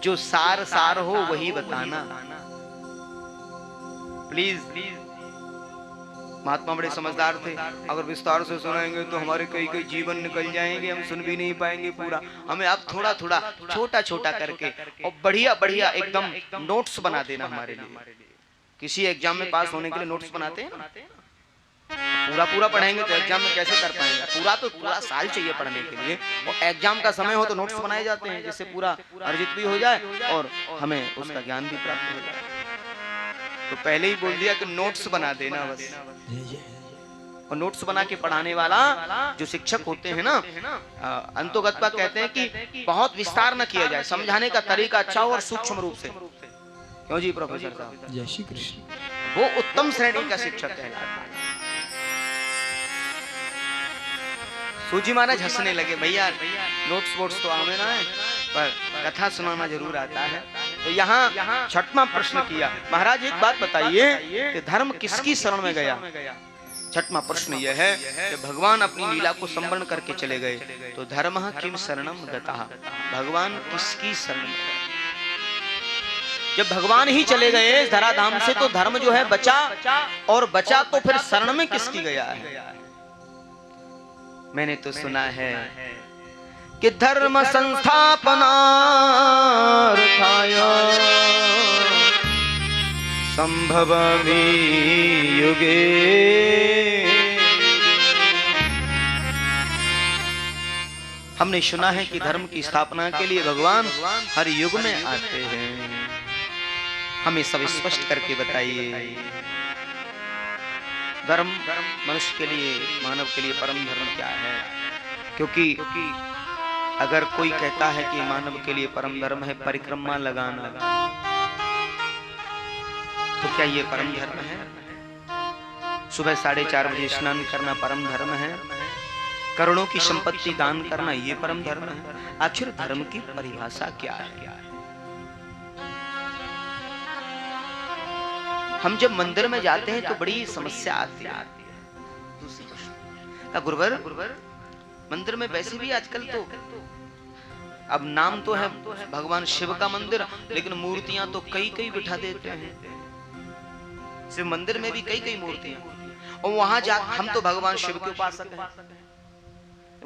जो सार सार हो वही बताना प्लीज। महात्मा बड़े समझदार थे, अगर विस्तार से सुनाएंगे तो हमारे कई जीवन निकल जाएंगे, हम सुन भी नहीं पाएंगे पूरा। हमें आप थोड़ा थोड़ा छोटा छोटा करके और बढ़िया बढ़िया एकदम नोट्स बना देना हमारे लिए। किसी एग्जाम में पास होने के लिए नोट्स बनाते हैं ना, पूरा पूरा पढ़ेंगे तो एग्जाम में कैसे कर पाएंगे? पूरा तो पूरा साल चाहिए पढ़ने के लिए, और एग्जाम का समय हो तो नोट्स बनाए जाते हैं जिससे पूरा अर्जित भी हो जाए और हमें उसका ज्ञान भी प्राप्त हो जाए। तो पहले ही बोल दिया कि नोट्स बना देना बस। और नोट्स बना के पढ़ाने वाला जो शिक्षक होते हैं ना, अंतोगत्वा कहते हैं कि बहुत विस्तार न किया जाए, समझाने का तरीका अच्छा हो और सूक्ष्म रूप से। क्यों जी प्रोफेसर साहब?
जय श्री कृष्ण।
वो उत्तम श्रेणी का शिक्षक कहलाता है। सूजी महाराज हंसने लगे, भैया नोट्स वोट्स तो आवे ना है, पर कथा सुनाना जरूर आता है। तो यहाँ 6वां प्रश्न किया, महाराज एक बात बताइए कि धर्म किसकी शरण में गया? 6वां प्रश्न यह है कि भगवान अपनी लीला को संवरण करके चले गए, तो धर्म किम शरणम गतः, भगवान किसकी शरण में? जब भगवान ही चले गए इस धराधाम से तो धर्म जो है बचा, और बचा तो फिर शरण में किसकी गया है? मैंने तो सुना है कि धर्म संस्थापनार्थाय संभवामि युगे। हमने सुना है कि धर्म की स्थापना के लिए भगवान हर युग में आते हैं। हमें सब स्पष्ट करके बताइए, धर्म मनुष्य के लिए, मानव के लिए परम धर्म क्या है? क्योंकि अगर कोई कहता है कि मानव के लिए परम धर्म है परिक्रमा लगाना, तो क्या ये परम धर्म है? सुबह 4:30 बजे स्नान करना परम धर्म है? करोड़ों की संपत्ति दान करना ये परम धर्म है? आखिर धर्म की परिभाषा क्या है? हम जब मंदिर में जाते हैं तो बड़ी समस्या आती है। गुरुवर, मंदिर में वैसे भी आजकल तो अब नाम तो है भगवान शिव का मंदिर, लेकिन मूर्तियां तो कई बिठा देते हैं। सिर्फ मंदिर में भी कई मूर्तियां, और वहां जा हम तो भगवान शिव के उपासक हैं।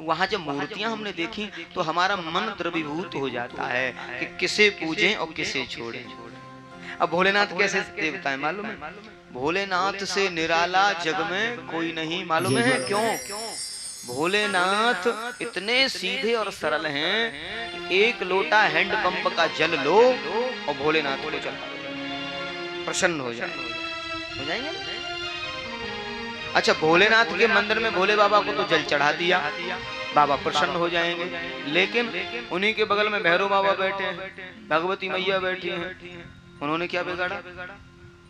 वहां जब मूर्तियां हमने देखी तो हमारा मन द्रवीभूत हो जाता है कि किसे पूजें और किसे छोड़ें। अब भोलेनाथ कैसे देवता है मालूम है? भोलेनाथ से निराला जग में कोई नहीं, मालूम है क्यों? भोलेनाथ इतने सीधे और सरल हैं, एक लोटा हैंडपंप का जल लो और भोलेनाथ को चढ़ा, प्रसन्न हो जाएंगे। अच्छा, भोलेनाथ के मंदिर में भोले बाबा को तो जल चढ़ा दिया, बाबा प्रसन्न हो जाएंगे, लेकिन उन्हीं के बगल में भैरव बाबा बैठे हैं, भगवती मैया बैठी हैं, उन्होंने क्या बिगाड़ा?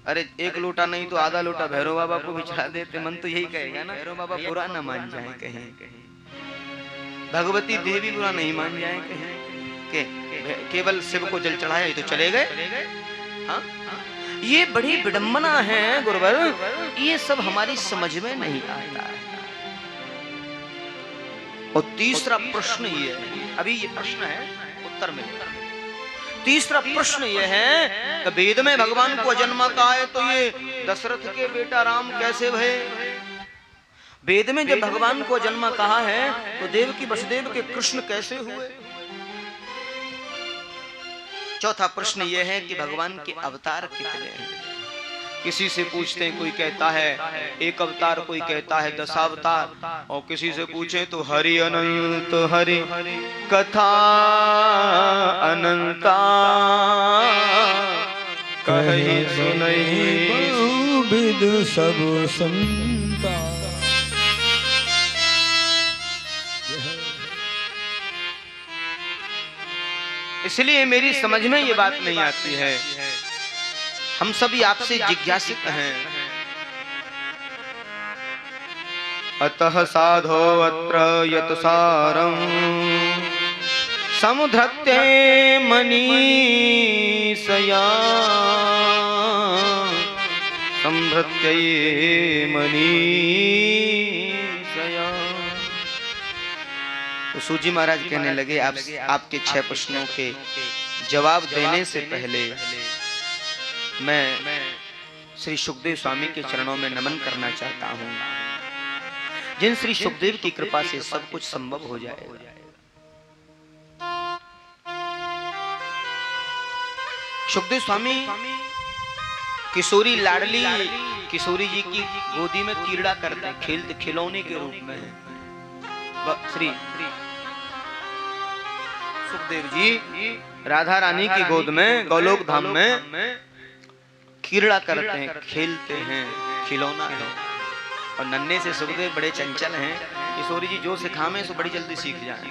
अरे एक लोटा नहीं तो आधा लोटा भैरव बाबा को भी चढ़ा देते। मन तो यही कहेगा ना, भैरव बाबा बुरा ना मान जाए कहीं, भगवती देवी बुरा नहीं मान जाए कहीं। के केवल शिव को जल चढ़ाया, ये तो चले गए। हाँ? ये बड़ी विडंबना है गुरुवर, ये सब हमारी समझ में नहीं आता है। और तीसरा प्रश्न ये है, अभी ये प्रश्न है, उत्तर मिलेगा। तीसरा प्रश्न ये है कि वेद में भगवान को अजन्मा कहा है, तो ये दशरथ के बेटा राम कैसे भये? वेद में जब भगवान को अजन्मा कहा है तो देवकी वसुदेव के कृष्ण कैसे हुए? चौथा प्रश्न यह है कि भगवान के अवतार कितने हैं? किसी से पूछते हैं, कोई कहता है 1 अवतार, कोई कहता है 10 अवतार, और किसी से पूछे तो हरि अनंत हरि कथा अनंता कहे सुनहि
बहुविध सब संता।
इसलिए मेरी समझ में ये बात नहीं आती है। हम सभी आपसे जिज्ञासित हैं। अतः साधो अत्र यत सारं समुद्धृत्य मनीषया संभृत्य मनीषया। तो सूजी महाराज कहने लगे, आपके 6 प्रश्नों के जवाब देने से पहले मैं श्री सुखदेव स्वामी के चरणों में नमन करना चाहता हूँ, जिन श्री सुखदेव की कृपा से सब कुछ संभव हो जाएगा। सुखदेव स्वामी किशोरी लाडली किशोरी जी की गोदी में कीड़ा करते, खेलते खिलौने के रूप में श्री सुखदेव जी राधा रानी की गोद में गोलोक धाम में कीड़ा करते हैं, खेलते हैं, खिलौना है। और नन्हे से सुखदेव बड़े चंचल हैं, किशोरी जी जो सिखावे सो बड़ी जल्दी सीख जाए।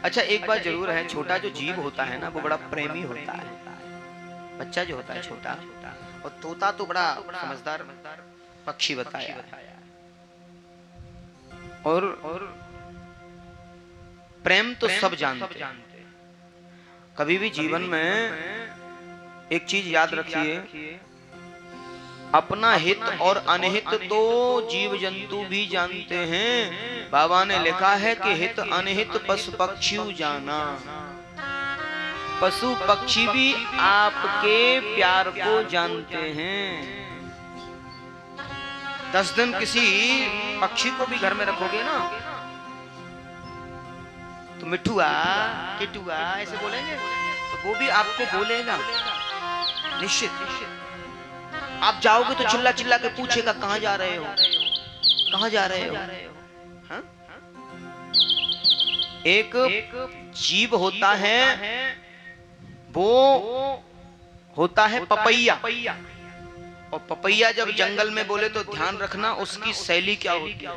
अच्छा, एक बात जरूर है, छोटा जो जीव होता है ना वो बड़ा प्रेमी होता है। बच्चा जो होता है छोटा, और तोता तो बड़ा समझदार पक्षी बताया। और प्रेम तो सब जानते हैं। कभी भी जीवन में एक चीज याद रखिए, अपना हित और अनहित तो जीव जंतु भी जानते हैं। बाबा ने लिखा है कि हित अनहित पशु पक्षी जाना। पशु पक्षी भी आपके प्यार को जानते हैं। 10 दिन किसी पक्षी को भी घर में रखोगे ना तो मिठुआ किटुआ ऐसे बोलेंगे, तो वो भी आपको बोलेगा निश्चित। आप जाओगे तो चिल्ला चिल्ला के पूछेगा कहां जा रहे हो, कहां जा रहे हो। हाँ? एक जीव होता है, वो होता है पपैया। और पपैया जब जंगल में बोले तो ध्यान रखना उसकी शैली क्या होती है।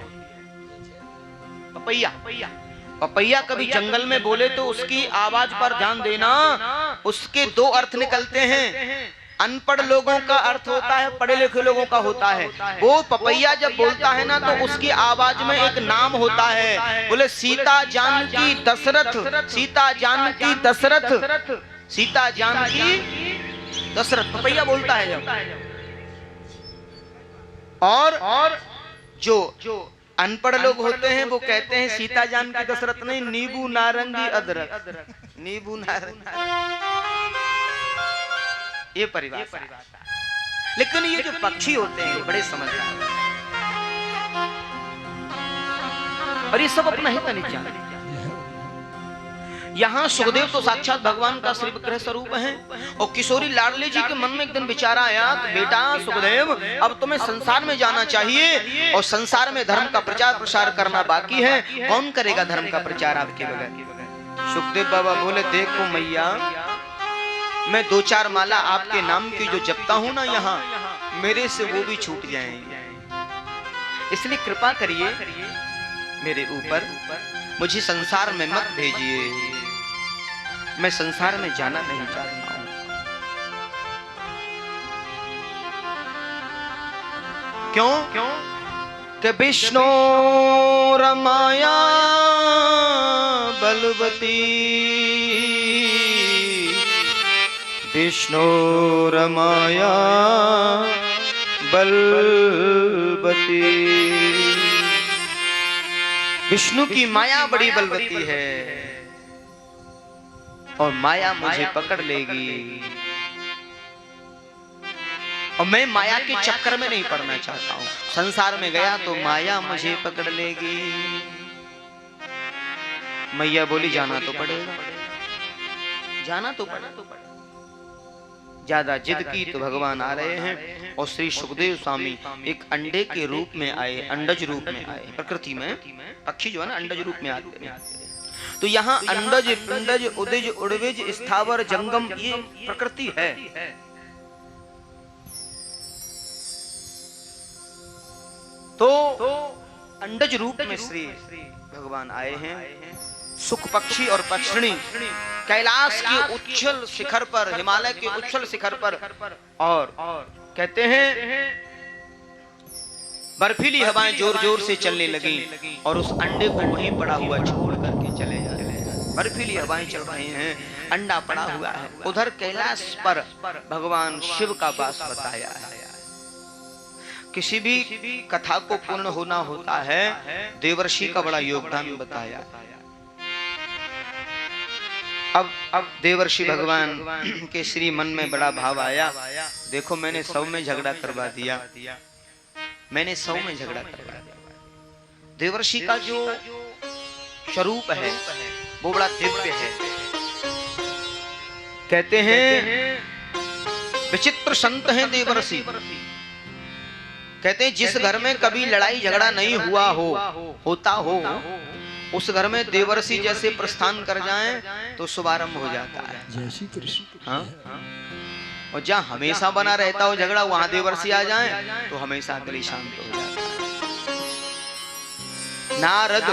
पपैया कभी जंगल में बोले तो उसकी आवाज पर ध्यान देना। उसके 2 अर्थ निकलते हैं। अनपढ़ लोगों का अर्थ होता है, पढ़े लिखे लोगों का होता है। वो पपैया जब बोलता है ना तो उसकी आवाज में एक नाम होता है। बोले सीता जानकी दशरथ, सीता जानकी दशरथ, सीता जानकी दशरथ, पपैया बोलता है जब। और जो अनपढ़ लोग होते हैं वो कहते हैं सीता जानकी दशरथ नहीं, नींबू नारंगी अदरक, नींबू नारंगी, ये परिभाषा। लेकिन ये जो पक्षी होते हैं बड़े समझदार और ये सब अपना हित नहीं जानते। यहाँ सुखदेव तो साक्षात भगवान का श्री विग्रह स्वरूप है। और किशोरी लाडली जी के मन में एक दिन विचार आया कि बेटा सुखदेव, अब तुम्हें संसार में जाना चाहिए और संसार में धर्म का प्रचार प्रसार करना बाकी है। कौन करेगा धर्म का प्रचार आपके बगैर? सुखदेव बाबा बोले, देखो मैया, मैं 2-4 माला आपके नाम की जो जपता हूं ना यहाँ, मेरे से वो भी छूट जाएंगे। इसलिए कृपा करिए मेरे ऊपर, मुझे संसार में मत भेजिए। मैं संसार में जाना नहीं चाहता हूं। क्यों? कि विष्णु रमाया बलवती विष्णुरमाया बलवती। विष्णु की माया बड़ी बलवती है और माया मुझे पकड़ लेगी, और मैं माया के चक्कर में नहीं पड़ना चाहता हूं। संसार में गया तो माया मुझे पकड़ लेगी। मैया बोली जाना तो पड़ेगा, जाना तो पड़ेगा। ज्यादा जिद की तो भगवान आ रहे हैं, और श्री सुखदेव स्वामी एक अंडे के रूप में आए, अंडज रूप में आए। प्रकृति में पक्षी जो है ना अंडज रूप में आते हैं। तो यहाँ अंडज, पिंडज, उदज, उड़विज, स्थावर, जंगम, ये प्रकृति है। तो अंडज रूप में श्री भगवान आए हैं। सुख पक्षी और पक्षिणी कैलाश के उच्छल शिखर पर, हिमालय के उच्छल शिखर पर, और कहते हैं बर्फीली हवाएं जोर जोर से चलने लगी, और उस अंडे को वहीं पड़ा हुआ छोड़ करके चले जा रहे हैं। बर्फीली हवाएं चल रही हैं, अंडा पड़ा हुआ है। उधर कैलाश पर भगवान शिव का वास बताया है। किसी भी कथा को पूर्ण होना होता है, देवर्षि का बड़ा योगदान बताया। अब देवर्षि भगवान के श्री मन में बड़ा भाव आया, देखो मैंने 100 में झगड़ा करवा दिया, मैंने 100 में झगड़ा करवा दिया। देवर्षि का जो स्वरूप है वो बड़ा दिव्य है। कहते हैं विचित्र संत हैं देवर्षि। कहते हैं जिस घर में कभी लड़ाई झगड़ा नहीं हुआ होता हो, उस घर में देवर्षि जैसे प्रस्थान कर जाएं तो शुभारंभ हो जाता है।
जय श्री कृष्ण।
हाँ? और जहाँ हमेशा बना रहता हो झगड़ा, वहां देवर्षि आ जाएं तो हमेशा गली शांत हो जाता है। नारद,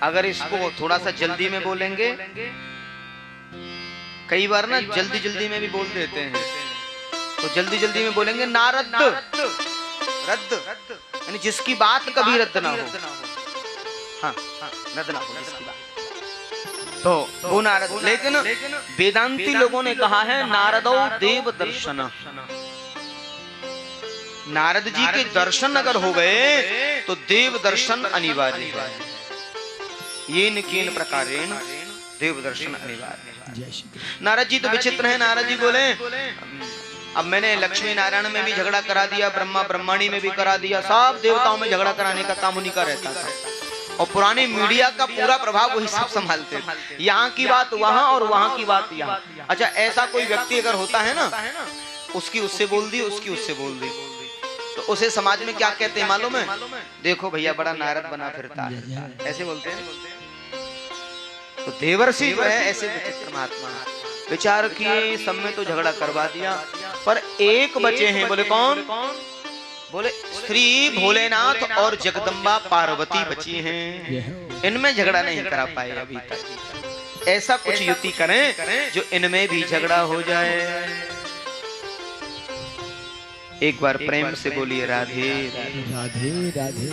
अगर इसको थोड़ा सा जल्दी में बोलेंगे, कई बार ना जल्दी जल्दी में भी बोल देते हैं, तो जल्दी जल्दी में बोलेंगे नारद, रद्द, यानी जिसकी बात कभी रद्द ना हो। हाँ, रद्द ना हो जिसकी बात, तो वो नारद। लेकिन वेदांती लोगों ने कहा है नारदो देव दर्शन। नारद जी के दर्शन अगर हो गए तो देव दर्शन अनिवार्य है। ये निकेन प्रकारेण देव दर्शन अनिवार्य है। नारद जी तो विचित्र है। नारद जी बोले अब मैंने लक्ष्मी नारायण में भी झगड़ा करा दिया, ब्रह्मा ब्रह्मणी में भी करा दिया, सब देवताओं में झगड़ा कराने का काम उन्हीं का रहता था, और पुरानी मीडिया का पूरा प्रभाव वही सब संभालते थे। यहाँ की बात वहाँ और वहाँ की बात यहाँ। अच्छा, ऐसा कोई व्यक्ति अगर होता है ना, उसकी उससे बोल दी, उसकी उससे बोल दी, तो उसे समाज में क्या कहते हैं मालूम है? देखो भैया बड़ा नारद बना फिरता है, ऐसे बोलते हैं। तो देवर्षि जो है ऐसे विचित्र महात्मा विचार किए, सब में तो झगड़ा करवा दिया, पर एक बचे हैं। बोले कौन? बोले श्री भोलेनाथ और जगदम्बा पार्वती बची हैं, इनमें झगड़ा नहीं करा पाए अभी तक। ऐसा कुछ युति करें जो इनमें भी झगड़ा हो जाए। एक बार प्रेम से बोलिए राधे
राधे राधे।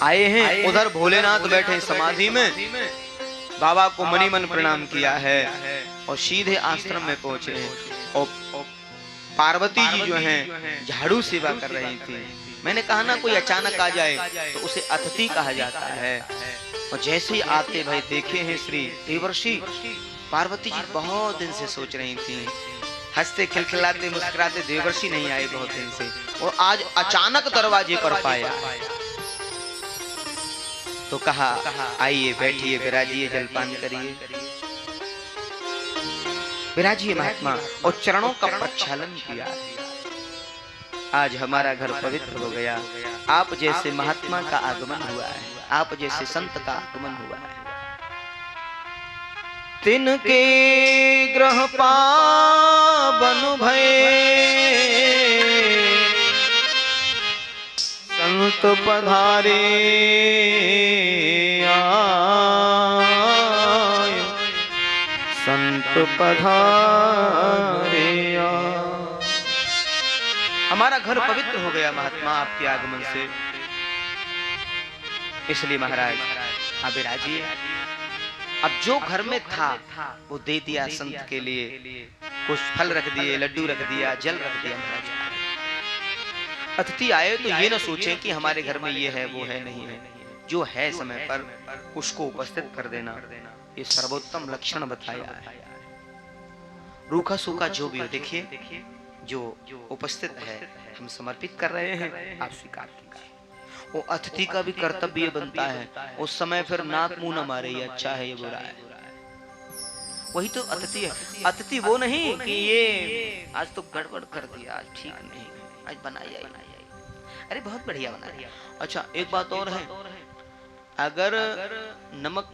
आए हैं उधर भोलेनाथ बैठे समाधि में, बाबा को मनी मन प्रणाम किया है और सीधे आश्रम में पहुंचे हैं। और पार्वती जी जो हैं झाड़ू सेवा कर रही थी। मैंने कहा ना कोई अचानक आ जाए तो उसे अतिथि कहा जाता है। और जैसे ही आते भाई देखे हैं श्री देवर्षि, पार्वती जी बहुत दिन से सोच रही थी, हंसते खिलखिलाते मुस्कुराते देवर्षि नहीं आए बहुत दिन से, और आज अचानक दरवाजे पर पाया। तो कहा आइए बैठिए, विराजिए, जलपान करिए, विराजिए महात्मा, और चरणों का प्रक्षालन किया। आज हमारा घर पवित्र हो गया। आप जैसे महात्मा का आगमन हुआ है, आप जैसे संत का आगमन हुआ है। तिनके ग्रह पावन भये, संत पधारे आए, संत पधारे आए। हमारा घर पवित्र हो गया महात्मा आपके आगमन से, इसलिए महाराज आप विराजिए। अब जो घर में था वो दे दिया संत के लिए, कुछ फल रख दिए, लड्डू रख दिया, जल रख दिया महाराज। अतिथि आए तो ये ना सोचें कि हमारे घर में ये है वो है, नहीं है, जो है समय पर उसको उपस्थित कर देना, ये सर्वोत्तम लक्षण बताया है। रूखा सूखा जो भी हो, देखिए जो उपस्थित है हम समर्पित कर रहे हैं, आप स्वीकार कीजिए। वो अतिथि का भी कर्तव्य बनता है उस समय फिर नाक मुंह न मारे, ये अच्छा है ये बुरा है। वही तो अतिथि है। अतिथि वो नहीं कि ये आज तो गड़बड़ कर दिया, आज ठीक नहीं, आज बनाया, अरे बहुत बढ़िया बनाया। अच्छा एक बात और है, अगर नमक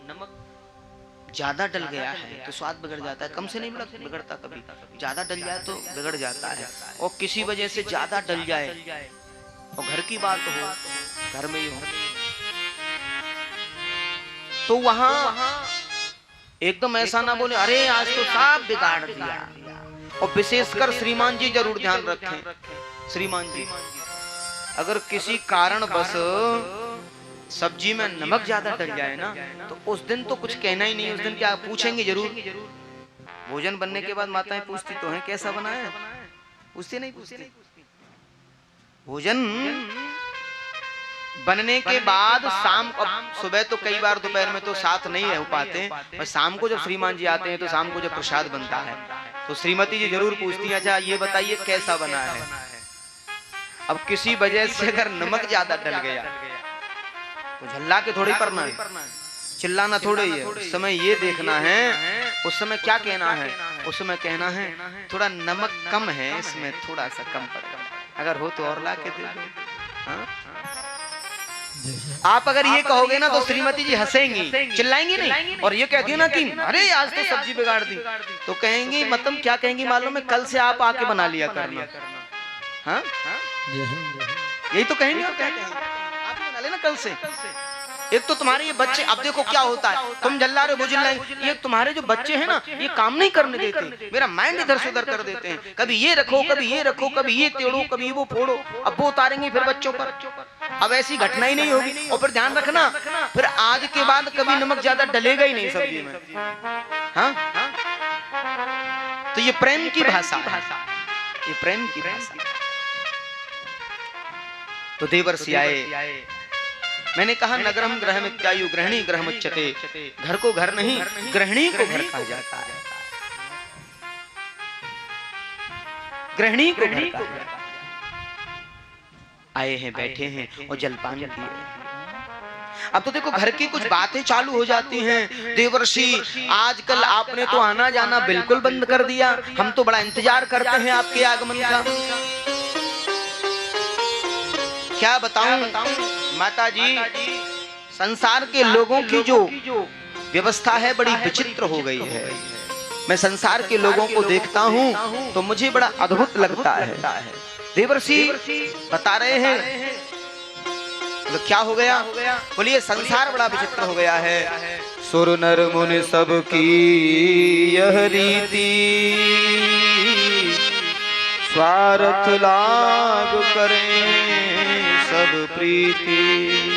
ज्यादा डल गया है तो स्वाद बिगड़ जाता है, कम से नहीं बिगड़ता, कभी ज्यादा डल जाए तो बिगड़ जाता है। और किसी वजह से ज्यादा डल जाए और घर की बात हो, घर में ही हो, तो वहां एकदम ऐसा ना बोले अरे आज तो सब बिगाड़ दिया। और विशेषकर श्रीमान जी जरूर ध्यान रखें, श्रीमान जी अगर किसी कारण बस सब्जी में नमक ज्यादा डल जाए ना, तो उस दिन तो कुछ कहना ही नहीं, उस दिन क्या पूछेंगे जरूर। भोजन बनने के बाद माताएं पूछती तो हैं कैसा बना है, पूछती नहीं, पूछती। भोजन बनने के बाद शाम, अब सुबह तो कई बार दोपहर में तो साथ नहीं रह पाते, पर शाम को जब श्रीमान जी आते हैं तो शाम को जब प्रसाद बनता है तो श्रीमती जी जरूर पूछती हैं अच्छा ये बताइए कैसा बना है। अब किसी वजह से अगर नमक ज्यादा डल गया तो झल्ला के थोड़ी पड़ना है, चिल्लाना थोड़े ही है। उस समय ये देखना है, उस समय क्या कहना है, उस समय कहना है थोड़ा नमक कम है इसमें, थोड़ा सा कम पड़ेगा, अगर हो तो और ला के दे दो। हाँ? आप अगर ये कहोगे ना तो श्रीमती जी हंसेंगी, चिल्लाएंगी नहीं। और ये कहती है ना कि अरे आज तो सब्जी बिगाड़ दी, तो कहेंगी, मतलब क्या कहेंगी मालूम है, कल से आप आके बना लिया करना। हाँ यही तो कहेंगे, और क्या कहेंगे, आप ही बना लेना कल से। एक तो तुम्हारे ये बच्चे, अब देखो क्या होता है, तुम जल्ला रहे हो, ये तुम्हारे जो बच्चे हैं ना ये काम नहीं करने देते, मेरा माइंड इधर से उधर कर देते हैं, कभी ये रखो, कभी ये रखो, कभी ये तोड़ो, कभी वो फोड़ो, अब वो उतारेंगे फिर बच्चों पर। अब ऐसी घटना ही नहीं होगी। और फिर ध्यान रखना, फिर आज के बाद कभी नमक ज्यादा डलेगा ही नहीं सब्जी में। हाँ तो ये प्रेम की भाषा है, ये प्रेम की भाषा। तो देवर्षि आए, मैंने कहा नगरम गृहम इत्यायु गृहिणी गृहम उच्यते, घर को घर नहीं गृहिणी को घर कहा जाता है, गृहिणी को घर कहा जाता है। आए हैं, बैठे हैं और जलपान किए। अब तो देखो घर की कुछ बातें चालू हो जाती हैं। देवर्षि आजकल आपने तो आना जाना बिल्कुल बंद कर दिया, हम तो बड़ा इंतजार करते हैं आपके आगमन का। क्या बताऊं माता जी, संसार के लोगों की जो व्यवस्था है बड़ी विचित्र हो गई है। मैं संसार के लोगों को देखता हूं तो मुझे बड़ा अद्भुत लगता है। देवर्षि बता रहे हैं तो क्या हो गया, बोलिए संसार बड़ा विचित्र हो गया है। सुर नर मुनि सब की यह रीति, स्वार्थ लाभ करें सब प्रीति।